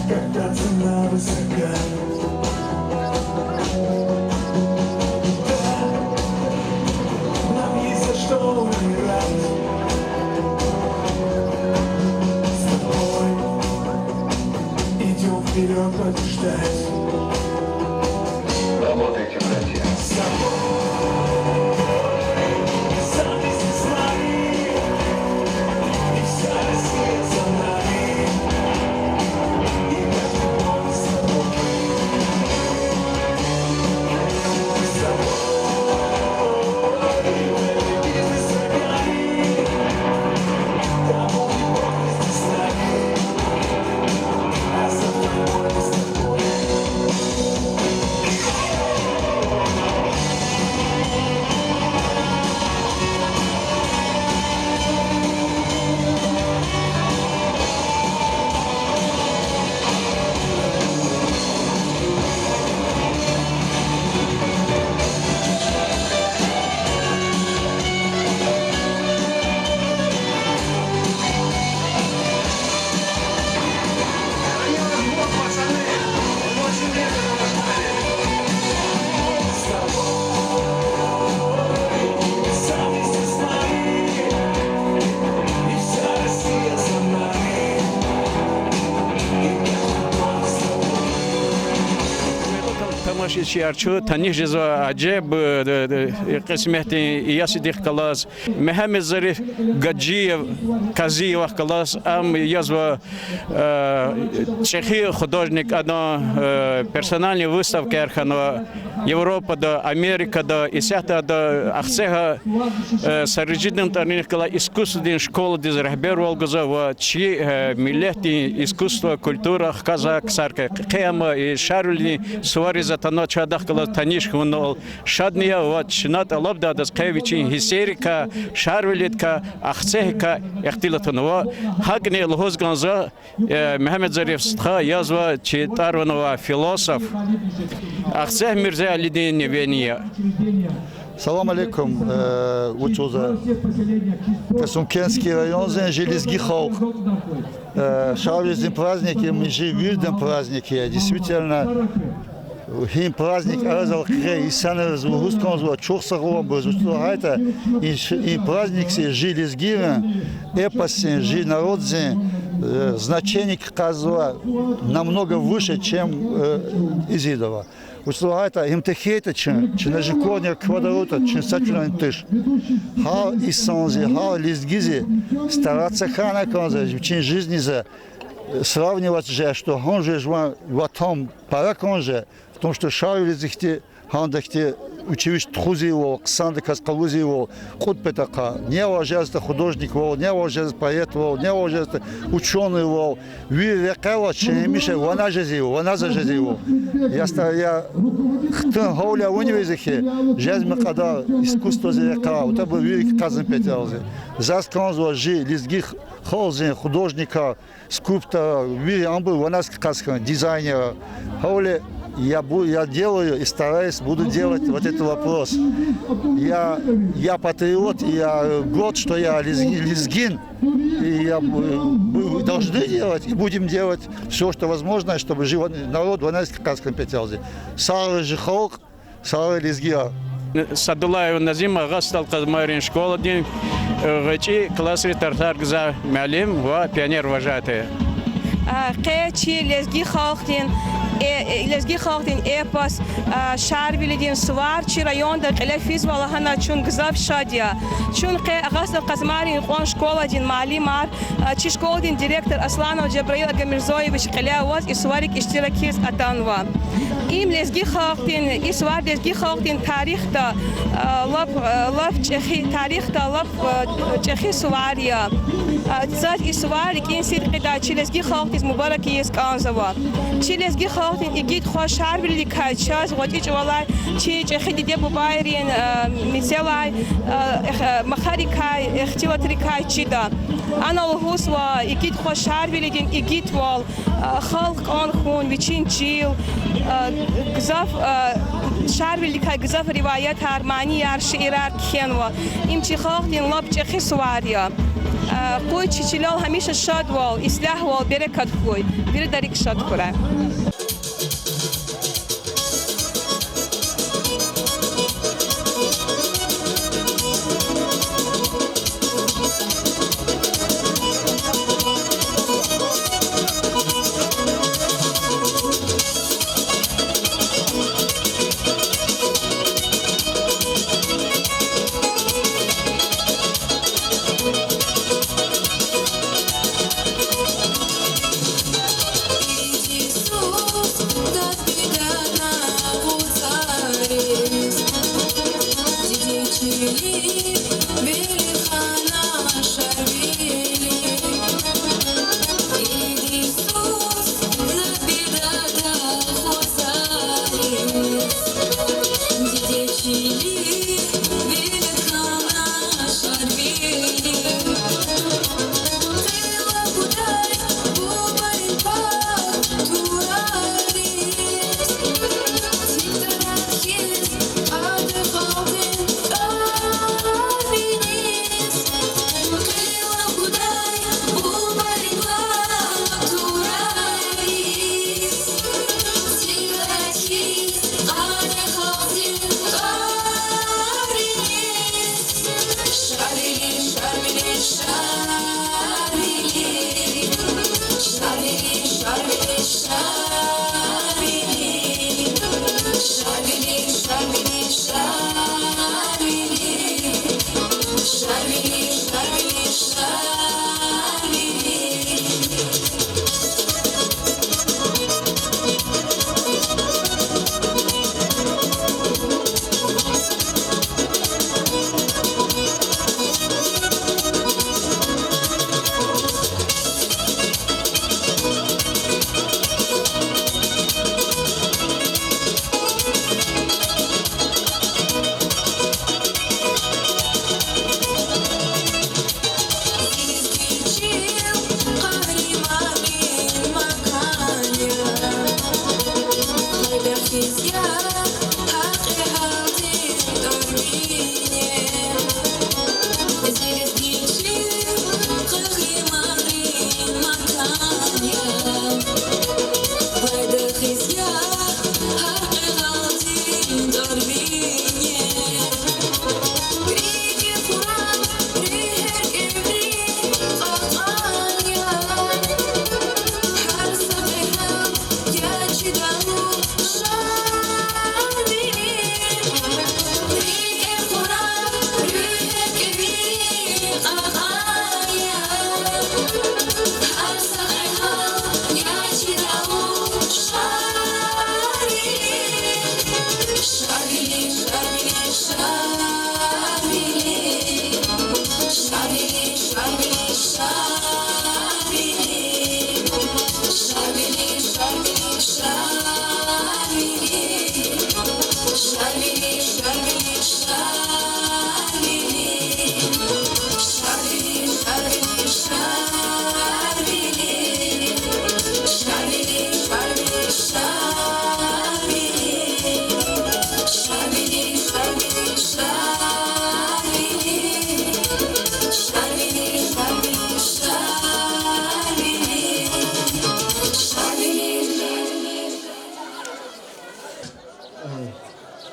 Когда цена высока, да, нам есть за что умирать. С тобой идем вперед побеждать. Работайте, братья. С тобой, сам вместе с нами, и вся Россия за нами. Şiarçı tanış ceza acep kısmeti yasidik kalas Mehmet Zarif Gaciyev Kaziyev kalas am yazva Чехия художник одно персональная выставка архана Европада, Америкада и сята да ахсега сарджидным тарних кала искусственная школа диз рахбер волгоза чи миллети искусство культура казак сарка кема и шарлни суари затано чадах кала таниш хунол шадния вот шнат алабда дас кевичи истерика шарвилитка ахсега ихтилатного хагне лхозганза Мехмед Зариф стха язва чи тарванова философ ахсег Мирза Алидин Невения. Салам алейкум, учуза. Касумкенский район, Железный холк. Шауризм праздники, мы живем в празднике. Действительно, хим праздник азал крей, санер звугускон звук, чухсахлом безусловно. И праздник се Железный, эпосен, народзен. значение казва намного выше, чем Изидова. Услугата имтехета на жикорния квадрота, чин сачуна тыш. Хал и сонзи, хал листгизи, стараться хана конзе, чин жизни за сравнивать же, что он же в том парак он же, в том, что шарили захти, хандахти училище тхузи его, ксанды каскалузи его, кут петака, не уважается художник его, не уважается поэт его, не уважается ученый его, векала, чемише, вона же его. Я хтен гауля университете, жезме когда искусство зеркала, вот это был великий казан пятялзи. Засканзва жи, лизгих холзин, художника, скульптора, он был ванасский казан, дизайнера, гауля. Я делаю и стараюсь, буду делать вот этот вопрос. Я патриот, я год, что я лезгин, и мы должны делать, и будем делать все, что возможно, чтобы народ в нас как компетенции. Сары жихок, сары лезгия. Садулаев Назим, Агастал Казмарин школа, день, гачи, классы тартар гза мялим, пионер вожатые. Кечи лезги халхтин, лезги халхтин эпос, шарвилидин свар, чи районда элефиз валахана чун гзав шадия. Чун ке агастал казмарин он школа дин малимар, чи школа дин директор Асланов Джабраил Агамирзоевич Калявоз и сварик иштиракиз атанва. Им лезги халхтин, и свар лезги халхтин тарихта, лав чехи, тарихта лав чехи свария. Зад и сварик инсид кида, чи лезги халхтин مبارك يسكان زوا. چیلیز گی خواهیم ایگید خوش هر بیلی کایچاز وقتی جوالای چی خیلی دیگه باورین مثلای مخاری کای اختیارات کای چیدا. آن لحوس و ایگید خوش هر بیلی دین ایگید وال خالق آن خون ویچین چیل گذاف شهر بیلی کای گذاف روایت هرمانی یار شیرار کن و این چی خواهیم لب چه خسواریا. قوی چیچیلال همیشه شاد وال اصلاح وال برکت خوی بیره داریک شاد کنه. Oh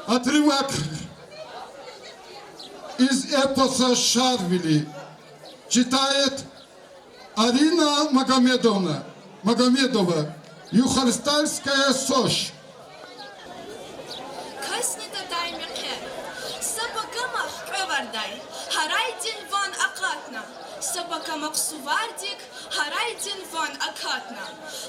Отрывок из эпоса «Шарвили» читает Арина Магомедова, Юхарстальская СОЖ. Каснета даймеке, сабакамах кавардай, харайдин ван акатна, сабакамах сувардик, харайдин ван акатна,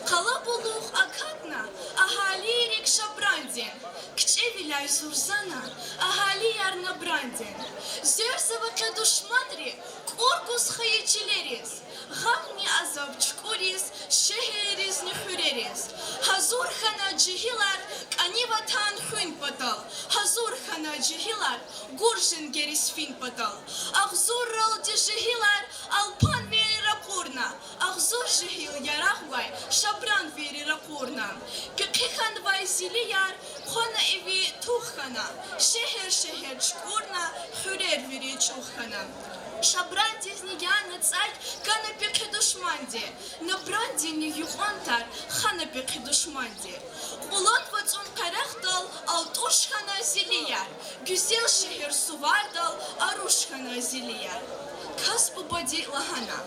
калабулух акатна, ахалирик шабрандин, кчевиляй сурзана, ахали ярна брандин, зерсаваке душманри, кургус хаячилерис, غمني عذاب چکوریز شهریز نخوریز حضور خنا جهیلر کنی وطن خوین پتال حضور خنا جهیلر گرجن گریس فین پتال اغزور رال دی جهیلر الپان ویری رقورنا اغزور جهیل یراغ وای شبران ویری رقورنا که خان وای زیلیار خانه ایوی توخ خنا شهر چکورنا خوریر ویری چوخ خنا Шабранди снегяна царь, кана пеки душманди, на бранди не юхантар, хана пеки душманди. Улан вацун карахтал, алтуш хана зилияр, güzel şehir suvardal, aruş хана зилияр. Kas bu badi lahana,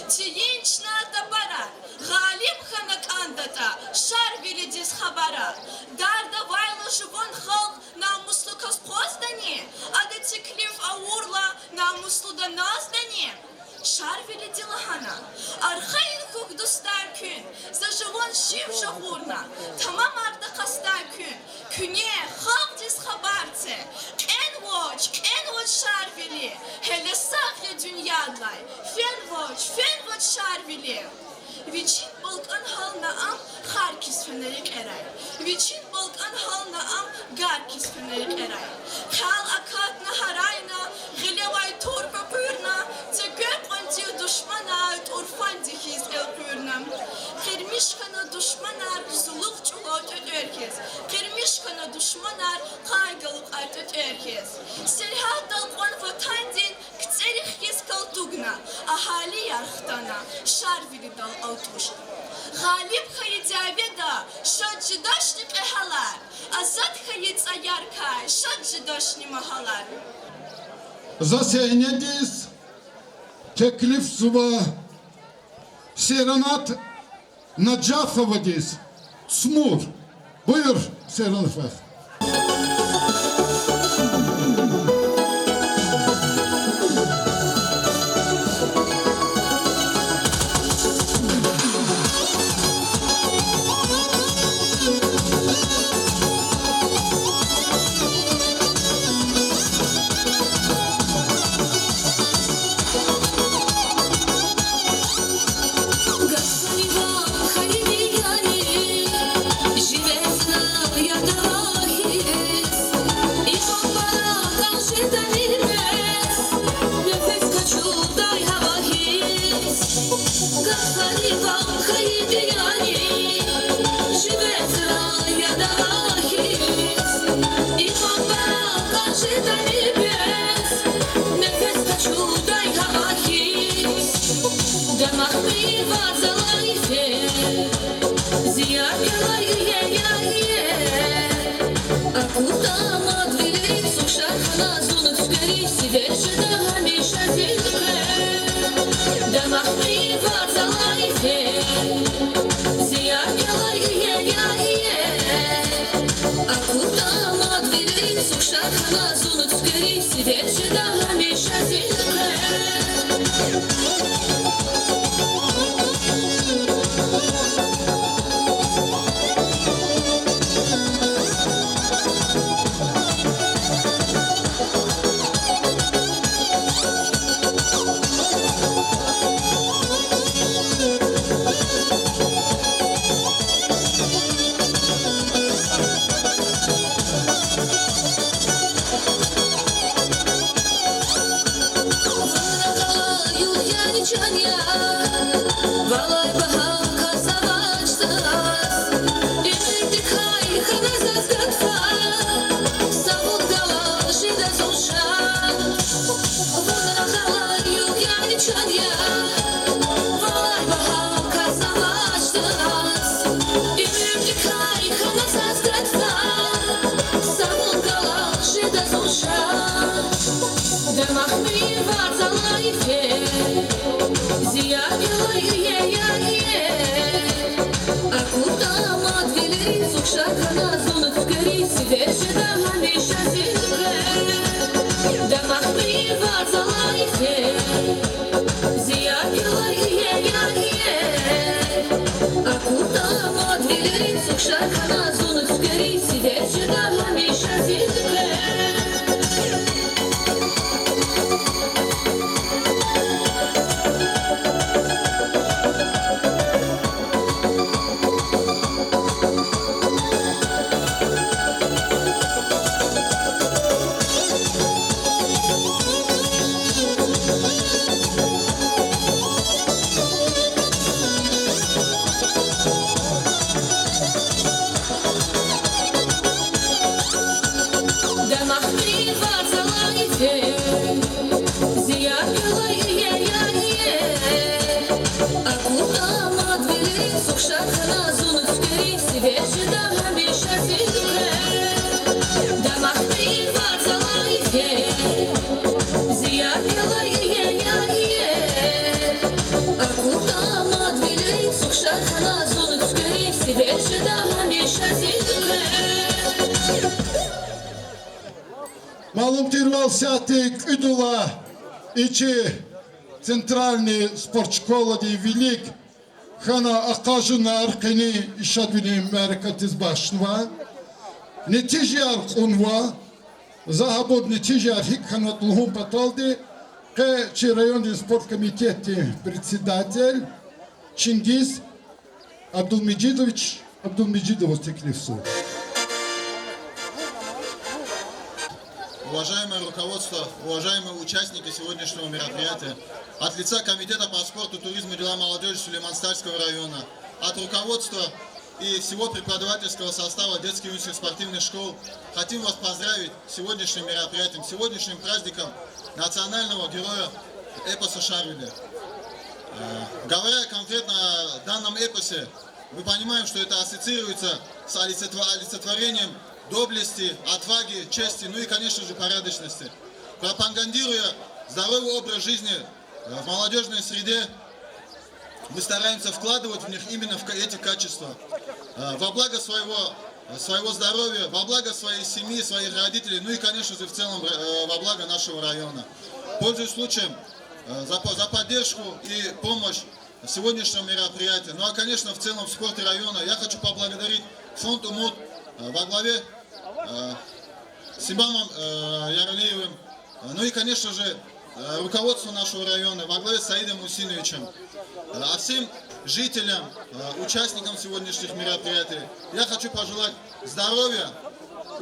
tiyinçna tabara, galip хана кандата, шар велидис хабара, darda vayla живон халк, namuslu kas pozdani, ада теклif aurla, namuslu da nazdani. Шар велиди лахана, архаин хук дустар күн, за живон шив жагурна, tamam arda kastar күн, küne halk diz habartse, en voç şar veli, hele sakle dünyadlay, fen voç şar veli. Viçin Balkan halna am, Kharkiz fenerik eray. Viçin Balkan halna am, Garkiz fenerik eray. Khal akatna harayna, gilevay torpa pürna, tegök anti düşmana, torfandi hiz el pürna. Kırmışkana düşmanar, zuluk çulot öterkez. Kırmışkana düşmanar, kaygılık art öterkez. Serhat dalqan vatandin, kterih hiz kaltugna, ahali yarhtana, şarvili dal altuş. Galip hayı daveda, şadjıdaşnik ehalar. Azat hayı tsayarka, şadjıdaşni mahalar. Zasehnediz teklif suba Serenat Nacafovadiz. Smur. Buyur Serenat Efendi. Yeah. Сукшахана зунут в кори, сидеть ждала Миша Валай бахал казавачтас, и дыхай хана заздатфа, савуд дала жида зуша. Вунахала югяни чанья, валай бахал казавачтас, и дыхай хана заздатфа, савуд дала жида зуша. Дамахми варзалайфе. Сукшахана зунут в кори, сидеть ждала Миша зиле. Дамахми варзалайфе, зиякила Акута мадвилери, сукшахана зунут в кори, сидеть ждала Миша зиле. Сукшахана зунут в кори, сидеть ждала Миша зиле. Дамахми варзалайфе, зиякила Акута мадвилери, сукшахана зунут в кори, сидеть ждала Миша зиле. Малым тирвался тык Идула, ичи центральный спортшкола де велик, Хана Акажына арқыны ишадвини мәркәтіз башнва. Нетижар қунва, захабод нетижар хик ханатлухун паталды, Кэ районный спорт комитеты председатель Чингиз Абдулмеджидович Абдулмеджидов Стеклевсу. Уважаемое руководство, уважаемые участники сегодняшнего мероприятия, от лица Комитета по спорту, туризму и делам молодежи Сулейман-Стальского района, от руководства и всего преподавательского состава детских и юношеских спортивных школ хотим вас поздравить с сегодняшним мероприятием, сегодняшним праздником национального героя эпоса Шарвили. Говоря конкретно о данном эпосе, мы понимаем, что это ассоциируется с олицетворением доблести, отваги, чести, ну и, конечно же, порядочности. Пропагандируя здоровый образ жизни в молодежной среде, мы стараемся вкладывать в них именно в эти качества. Во благо своего здоровья, во благо своей семьи, своих родителей, ну и, конечно же, в целом во благо нашего района. Пользуясь случаем за поддержку и помощь в сегодняшнем мероприятии. Ну а, конечно, в целом в спорте района я хочу поблагодарить фонд УМУД во главе с Имамом Яралиевым, ну и, конечно же, руководство нашего района во главе с Саидом Мусиновичем. А всем жителям, участникам сегодняшних мероприятий я хочу пожелать здоровья,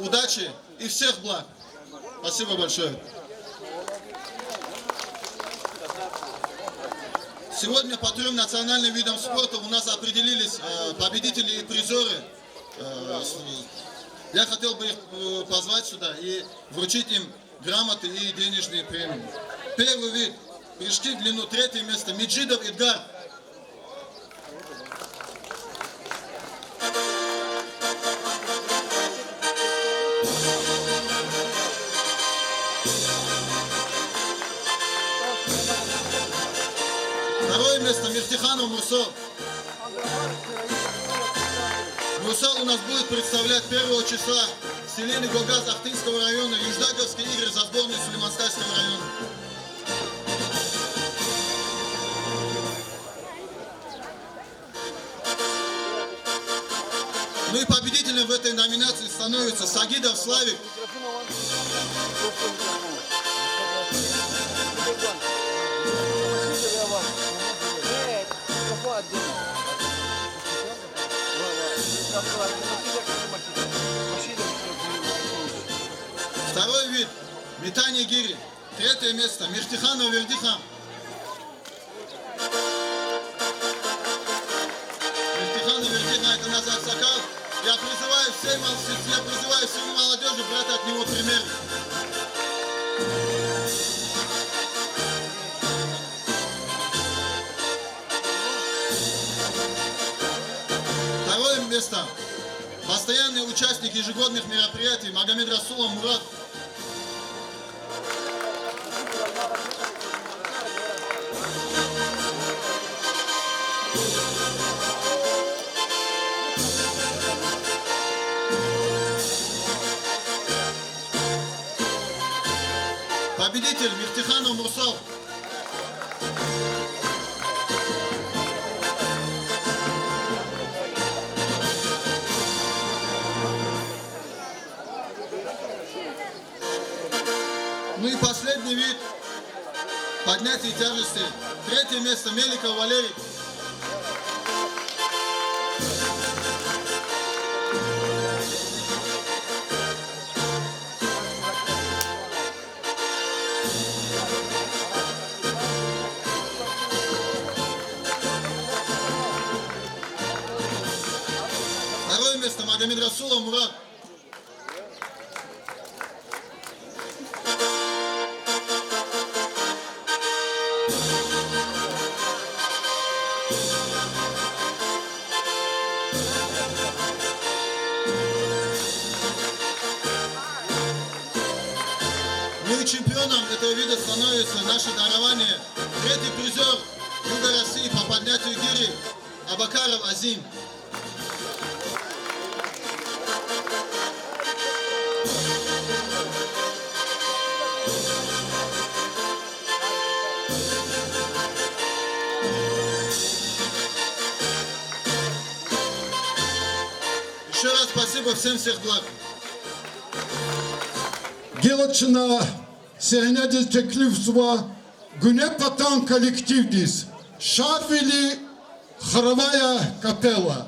удачи и всех благ. Спасибо большое. Сегодня по 3 национальным видам спорта у нас определились победители и призеры. Я хотел бы их позвать сюда и вручить им грамоты и денежные премии. Первый вид – прыжки в длину, 3-е место – Меджидов Идгар. Второе место – Мифтиханов Мусо. Мусо у нас будет представлять 1 числа вожделение Голгаз Ахтынского района, Юждаговские игры за сборную Сулейманстальского района. Ну и победителем в этой номинации становится Сагидов Славик. Второй вид – метание гири. Третье место – Миртиханов Вердихан. Миртиханов Вердихан – это Назар Сакал. Я призываю всю молодежь брать от него пример. Второе место. Постоянный участник ежегодных мероприятий Магомед Расулов Мурат. Победитель Миртиханов Мурсал. Ну и последний вид – поднятие тяжести. Третье место – Меликов Валерий. Второе место – Магомед Расулов Мурат. Ну и чемпионом этого вида становится наше дарование. Третий призер Юга России по поднятию гири Абакаров Азим. Еще раз спасибо, всех благ. Gelachına sahnede teklif var. Güne patan kolektivdiz. Şarveli Хровая Капелла.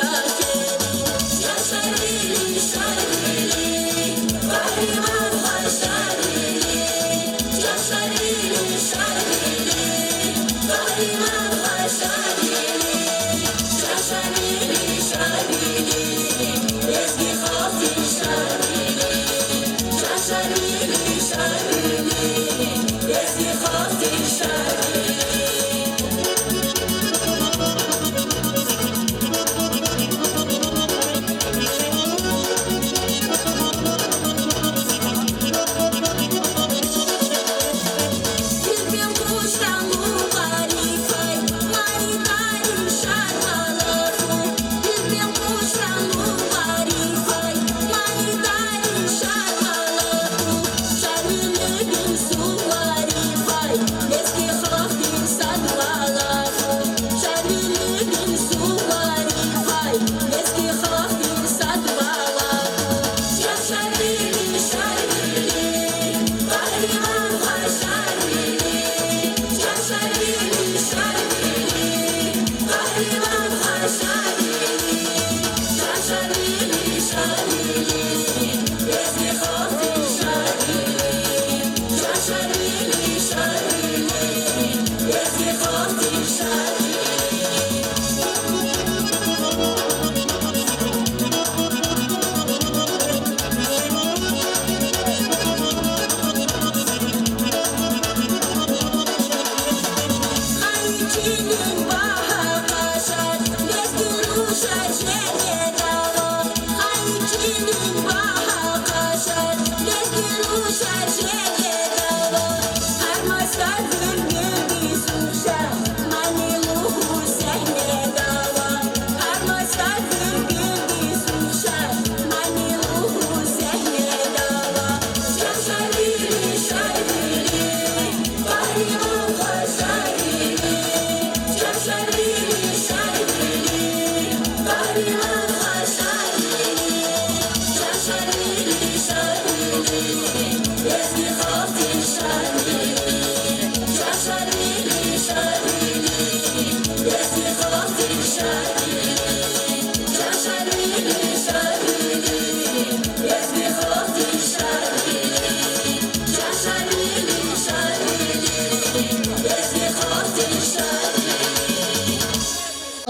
Shall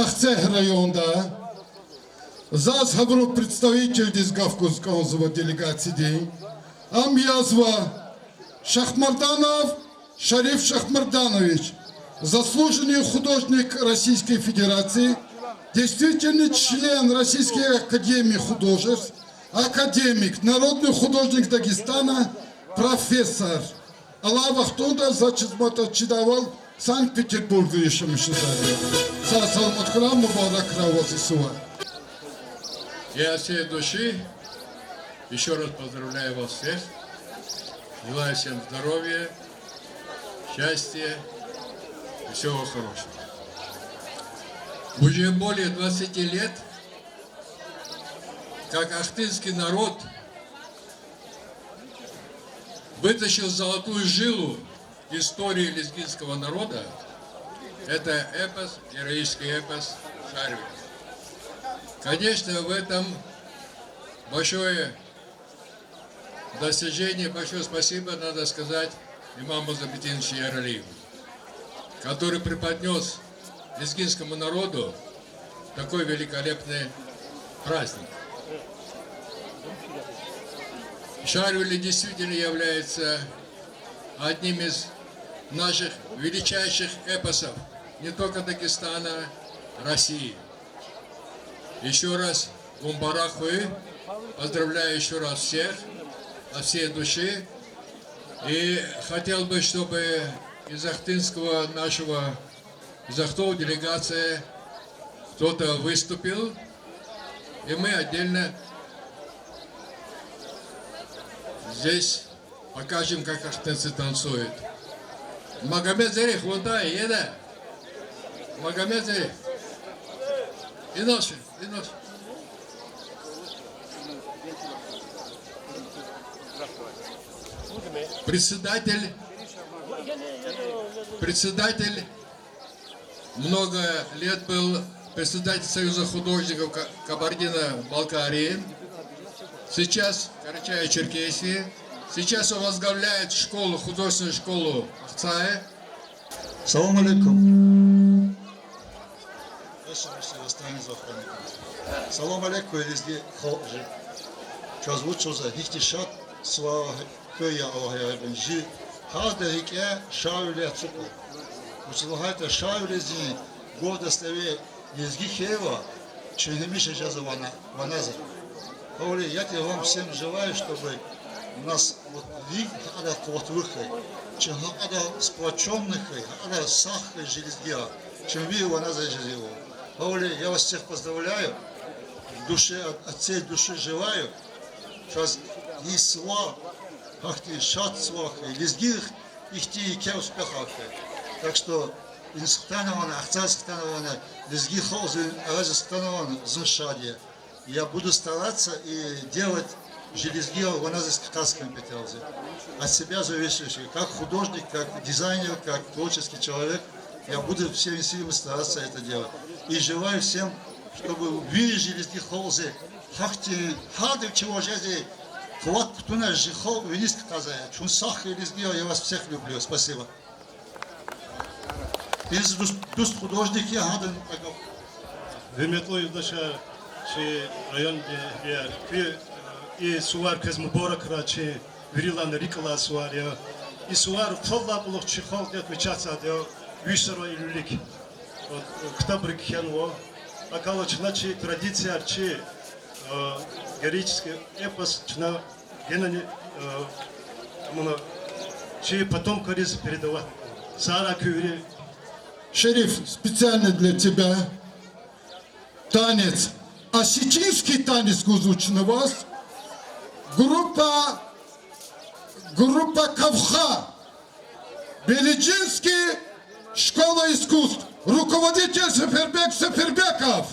Ахцех районда. Зас говорю представитель Дизгавкузского делегации. Амьязва Шахмарданов Шариф Шахмарданович, заслуженный художник Российской Федерации, действительный член Российской Академии Художеств, академик, народный художник Дагестана, профессор. Аллах Ахтунда зачизмата чидавал Санкт-Петербурге еще мешали. Саламат храм Мубарак Равазисуа. Я от всей души еще раз поздравляю вас всех. Желаю всем здоровья, счастья и всего хорошего. Уже более 20 лет, как ахтынский народ вытащил золотую жилу истории лезгинского народа, это эпос, героический эпос Шарвель. Конечно, в этом большое достижение, большое спасибо надо сказать имаму Забитиновичу Яралиеву, который преподнес лезгинскому народу такой великолепный праздник. Шарвели действительно является одним из наших величайших эпосов не только Дагестана, России. Еще раз Гумбарахуи, поздравляю еще раз всех от всей души. И хотел бы, чтобы из ахтынского нашего, из Ахтова делегации кто-то выступил, и мы отдельно здесь покажем, как ахтынцы танцуют. Магомед Зарих, вон да, еда. Магомед Зарих. И ноши, и ноши. Председатель много лет был председатель Союза художников Кабардино-Балкарии, сейчас Карачаево-Черкесии. Сейчас он возглавляет школу, художественную школу Ахцая. Салам алейкум. Салам алейкум, елізге қалжы. Чазвуд чоза, хихти шат, сва көя алайябын жи. Хазда хике шауиле цуку. Училахайта шауилезни года славе елізге хева, чыгымиша жаза ваназа. Хаули, я тебе вам всем желаю, чтобы у нас вот вик ада квотвыхай, чем ада сплоченныхай, ада сахай железгия, чем ви ваназа железгия. Хаули, я вас всех поздравляю, в душе, от всей души желаю, сейчас и сла, ахти шат свахай, лезгих, ихти и ке успехахай. Так что институтанована, ахцарсканована, лезги холзы, разысканована, зуншадия. Я буду стараться и делать железги в аназовско-кавказском петелзе. От себя зависящий, как художник, как дизайнер, как творческий человек, я буду всеми силами стараться это делать. И желаю всем, чтобы увидели железги холзы, хахти, хады в чего жези, хват птуна жихол, виниск казая, чунсах и лезги, я вас всех люблю, спасибо. Из дуст художники, хадын, Hürmetli yurttaşlar, rayonda и сувар кезмбора крачи вирилан рикала суваря и сувар фолла булук чихол деп мечаса деп вишеро илюлик вот ктабрик хенво акала чначи традиция арчи героический эпос чна генани мона чи потом корис передавать сара кюри. Шериф, специально для тебя танец, осетинский танец озвучен у вас. Группа Кавха, Белиджинский, школа искусств, руководитель Сафербек Сафербеков.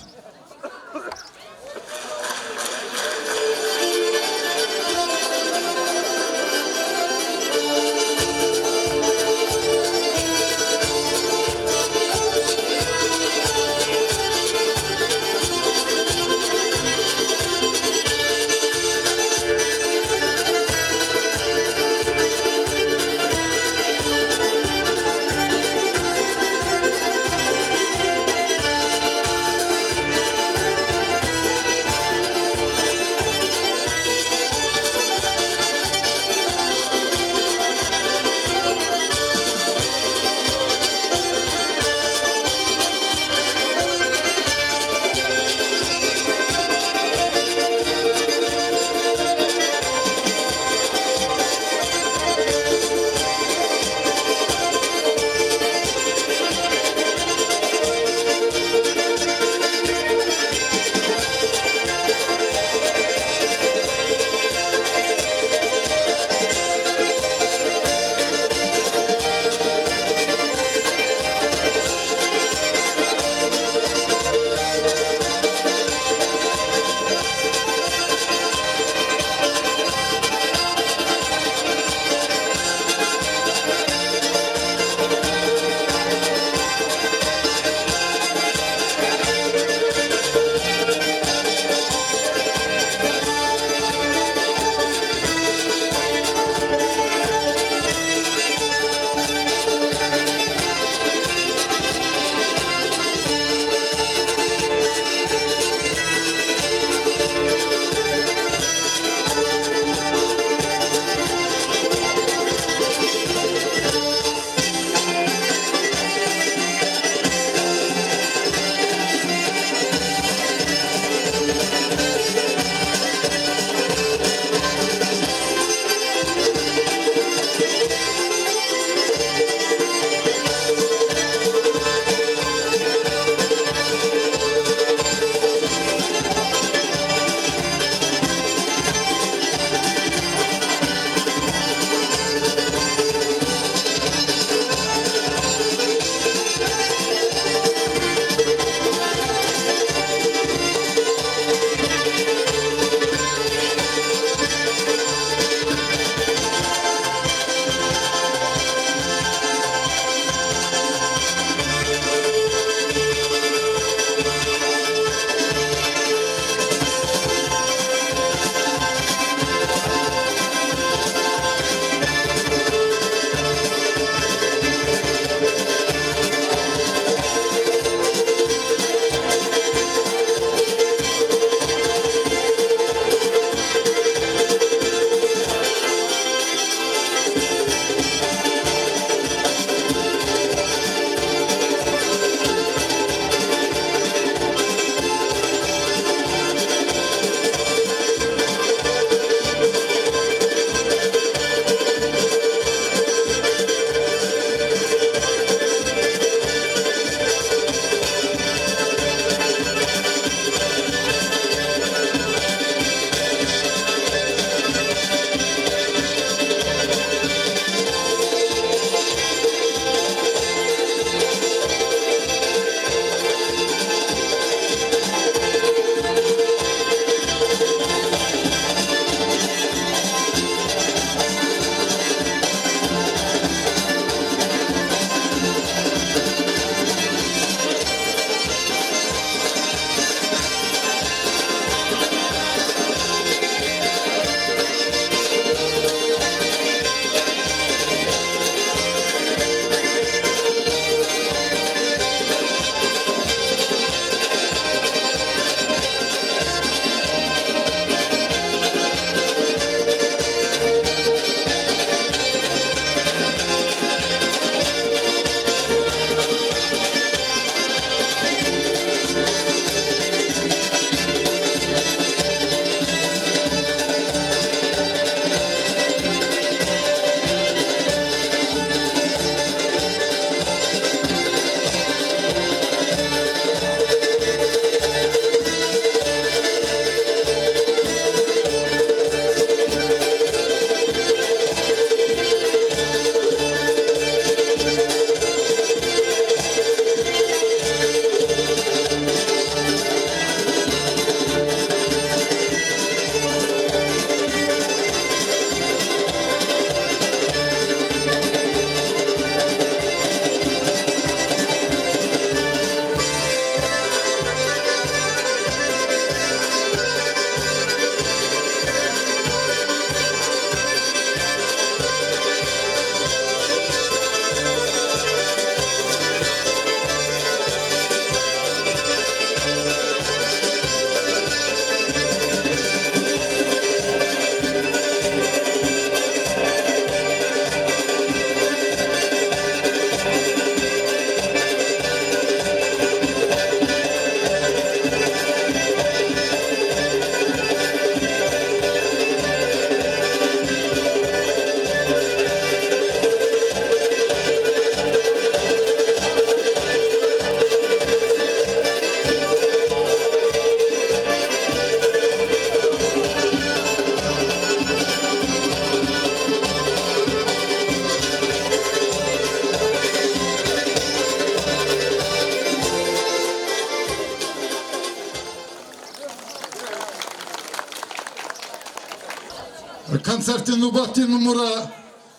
концертин убахти номера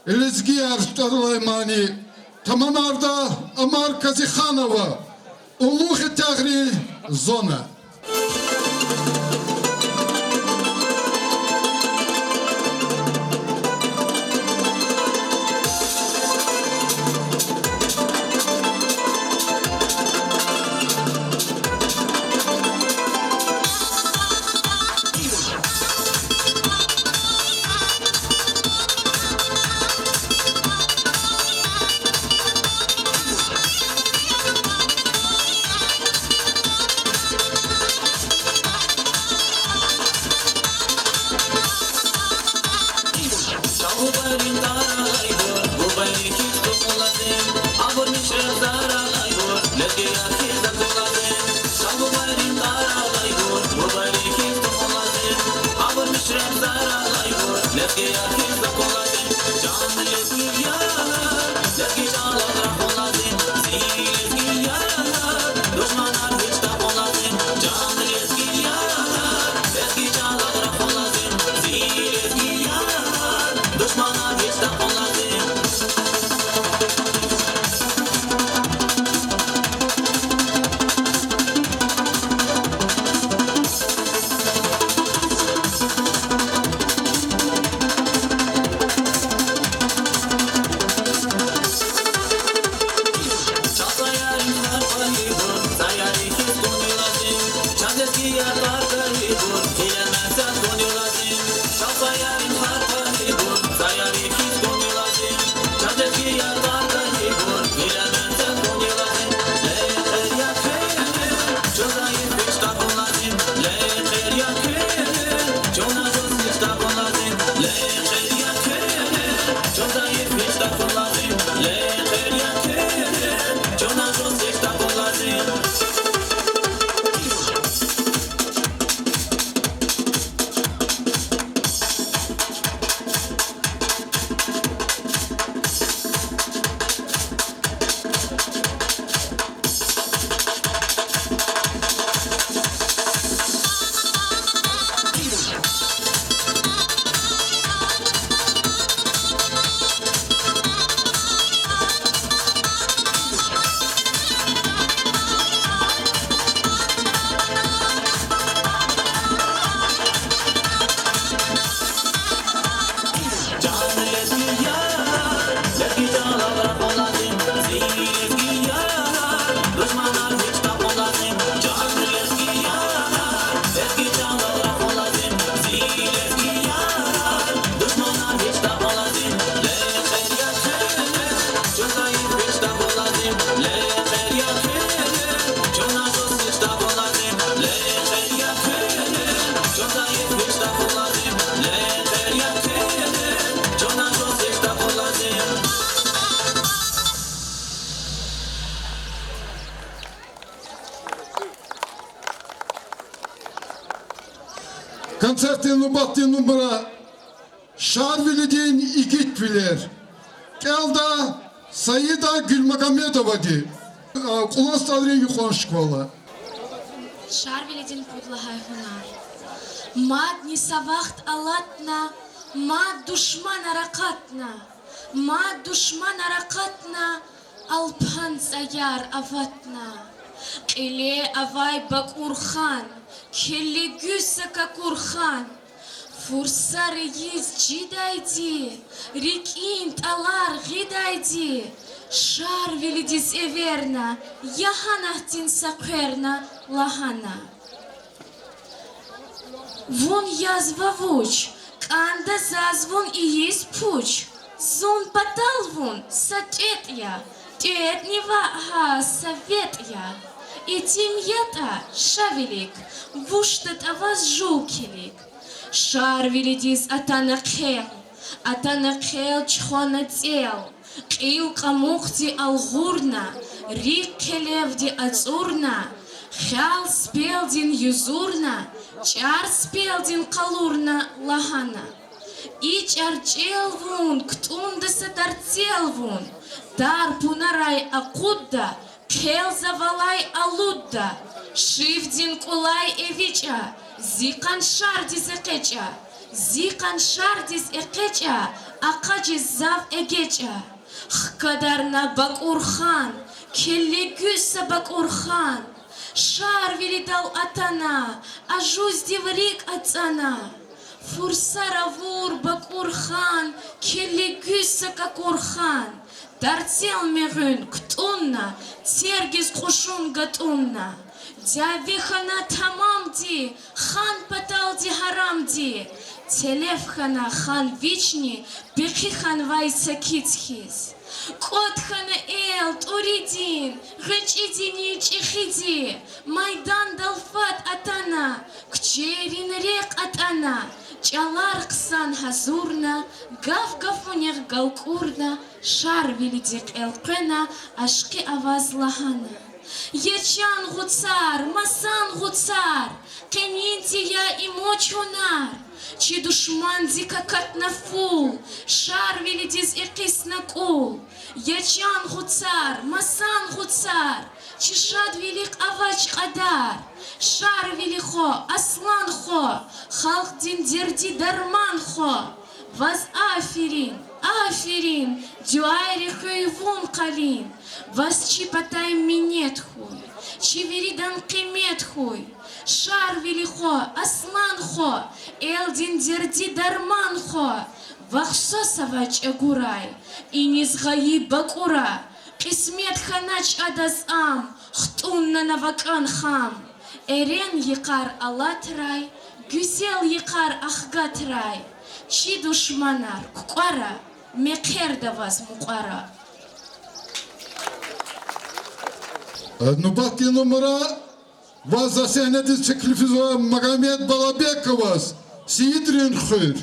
Лезги Арштарлаймани Тамамарда Амар Казиханова Улухи Тагри Зона. Концертин убахти номера Шарвилидин Игитвилер Келда Саида Гülmagomedova ди Куластадри Юхон школа Шарвилидин подлахай хунар Мад не савахт алатна Мад душман аракатна Мад душман аракатна Алпан цаяр аватна Иле авай бакурхан Келли гюсака курхан Фурсар yiz cidaydi Rikint alar gidaydi Шарвилидис эверна Яханахтин сакверна лахана Вон язвавуч Канда зазвон и есть пуч Зон поталвун сатет я Тет нева ха совет я И тимьята шавелик Вуштат аваз жукелик Шарвилидис атанакхел чхона тел Қил қамухти алғурна Рик келевди ацурна Хал спелдин юзурна Чар спелдин қалурна лахана Ич арчелвун ктунда садарцелвун Дар пунарай акудда Кел завалай алудда Шивдин кулай эвича Зикан шарди зекеча Зиқан шардис эқеча, ақажис зав эгеча. Хкадарна Бакурхан, келлегюса Бакурхан. Шар велидал атана, ажуз диврик ацана. Фурсаравур Бакурхан, келлегюса Какурхан. Дартел мегын ктунна, тергиз кушун гатунна. Дявихана тамамди, хан паталди харамди. Телефхана хан вични, бехихан вайса кицхиз. Котхана эл туридин, гычидини чихиди. Майдан далфат атана, кчерин рек атана. Чалар ксан хазурна, гав-гафунех галкурна. Шар велидик элкена, ашки аваз лахана. Ечан гуцар, масан гуцар, кенинтия и мочунар. Чи душман дика катнафул, шар велидиз икис накул. Ечан гуцар, масан гуцар, чи шад велик авач кадар. Шар велихо, аслан хо, халк диндерди дарман хо. Ваз аферин, аферин, дюайри хуйвун калин. Вас чи патай минет хуй, чи веридан кимет хуй. Шар велихо, аслан хо, элдин дерди дарман хо. Вахсо савач агурай, и низгаи бакура. Кисмет ханач адаз ам, хтунна навакан хам. Эрен якар алатрай, гюзел якар ахгатрай. Чи душманар кукара, мекерда вас мукара. Nubaki numara vaza sehnediz teklifiz ve Magamiyet Balabekavas Siyidrin Khir.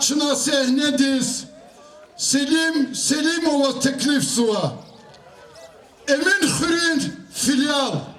açına sahnediz. Selimova teklif suva. Emin Hürün filial.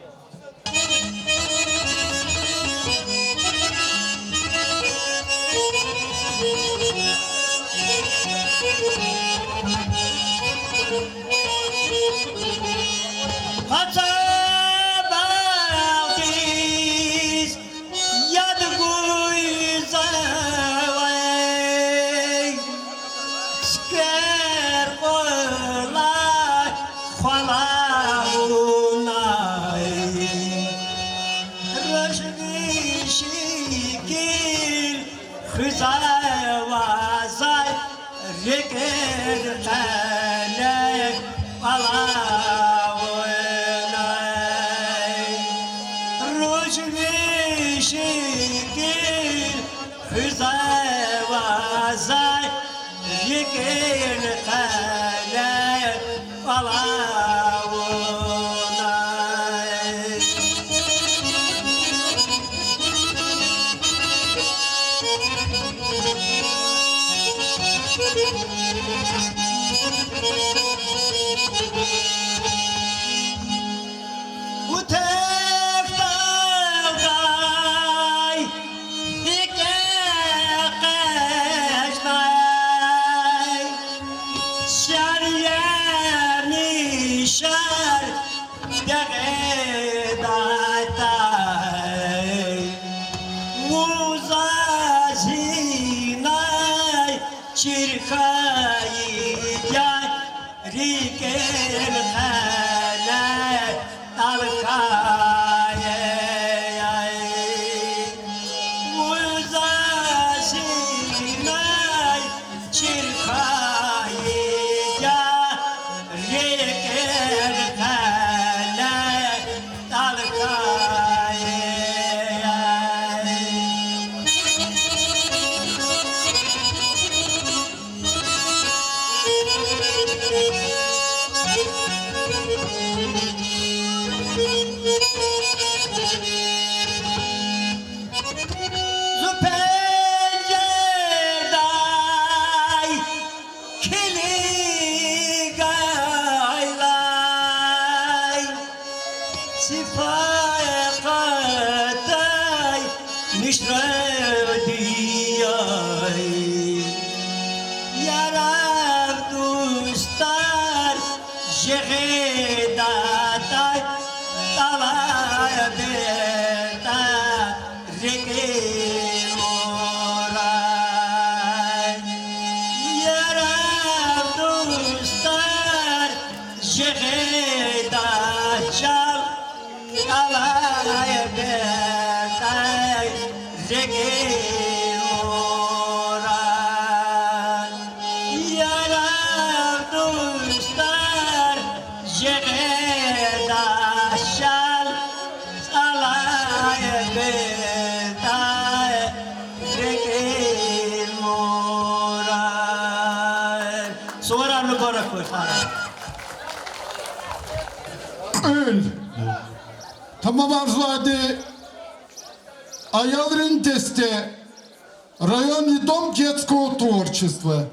Tamam Arzade Аялрин тесте районный дом детского творчества.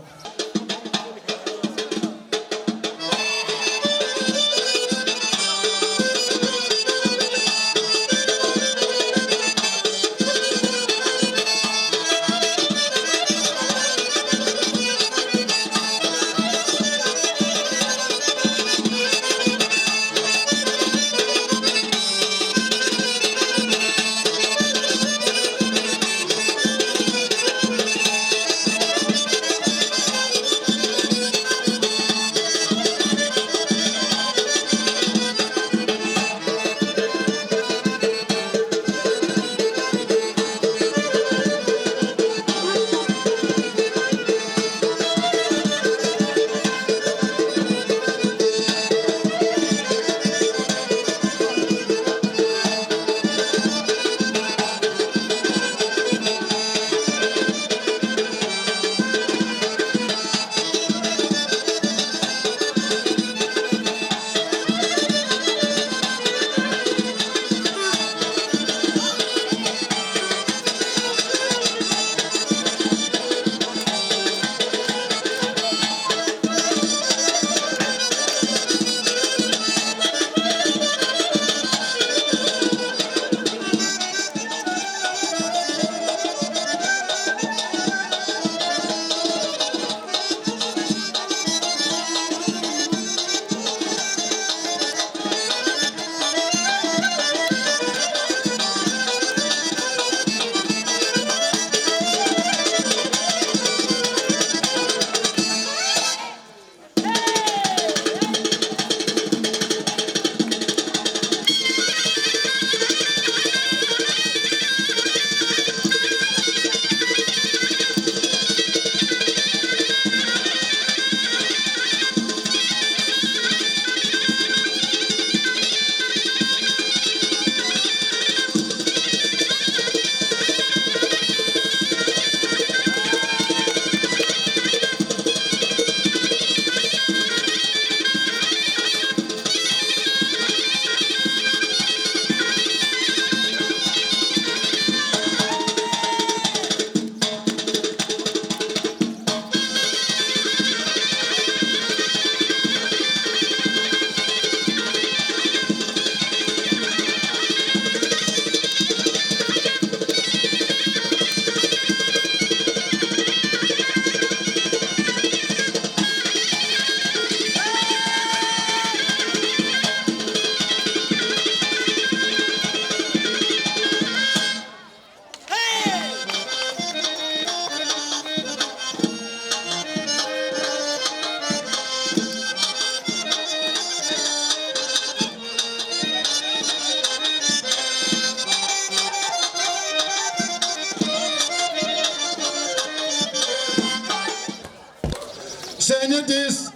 Senediz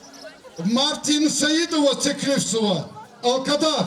Martin Saidova Tekrevsova, Alkadav.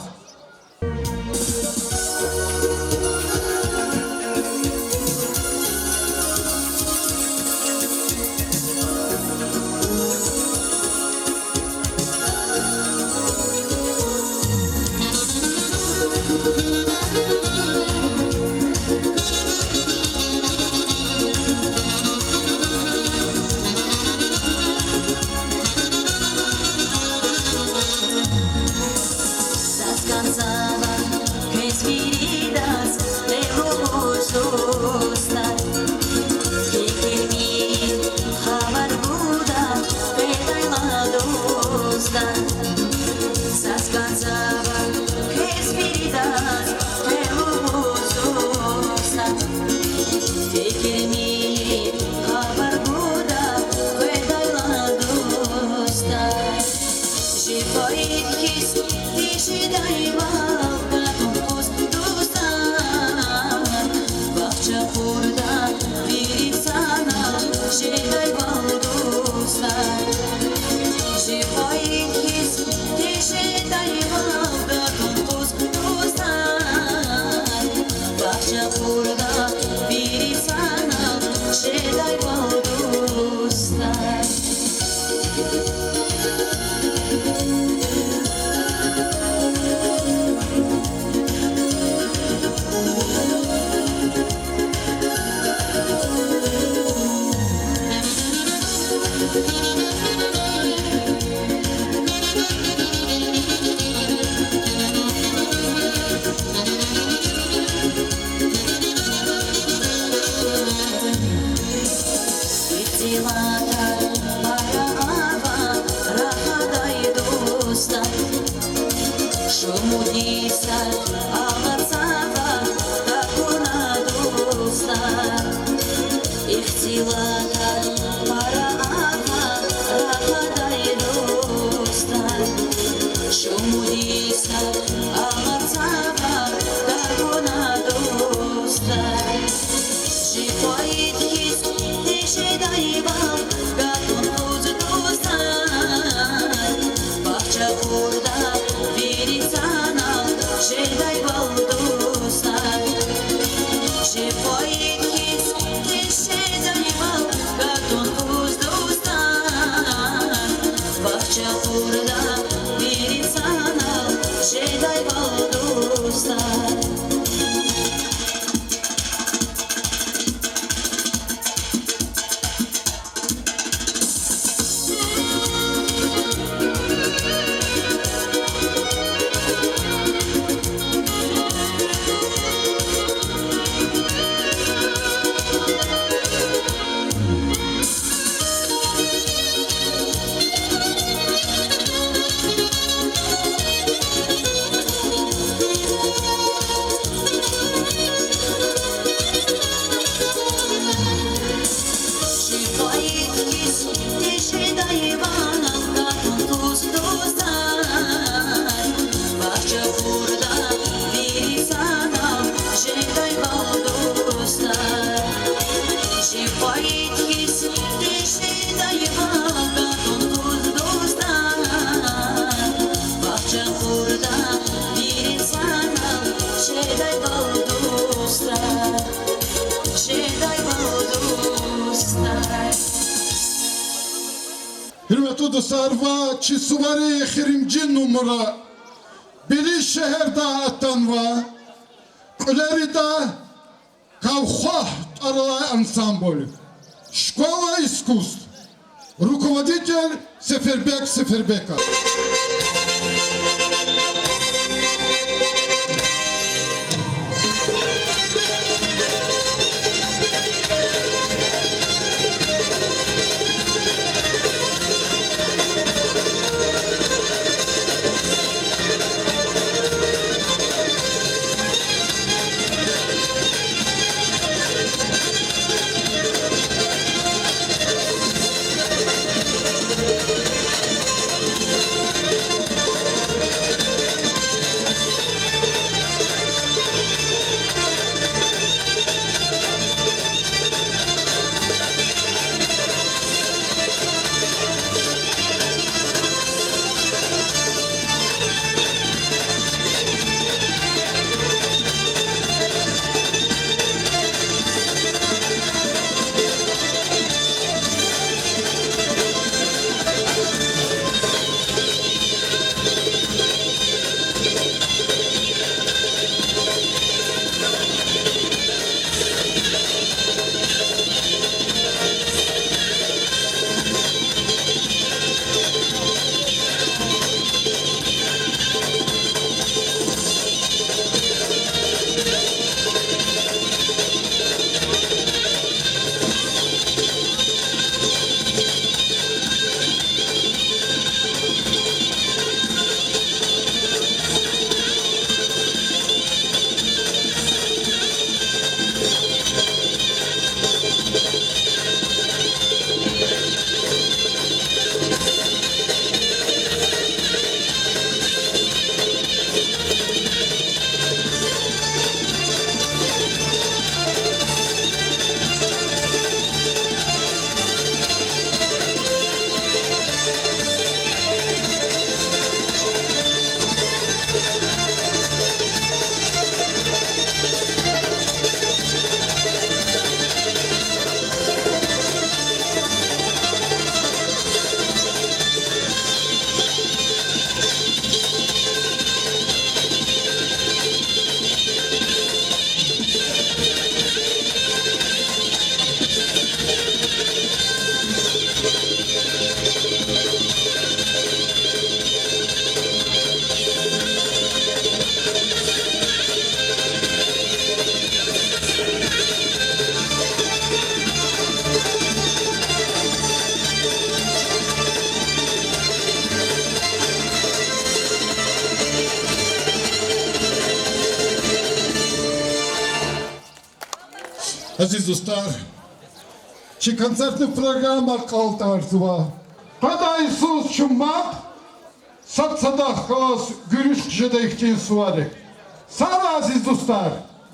Hürmetli dostlar, va çi suvari xirimci numara biri şehirde atan va kuleri da kavxah aralay ansambol Школа искусств. Руководитель Сефербек Сефербеков. Aziz dostlar, чи концертна програма Калтарцева. Kaday sus çummak, sat sadak kalas görüş kişide ihtiyaç suvarek. Sağ aziz dostlar.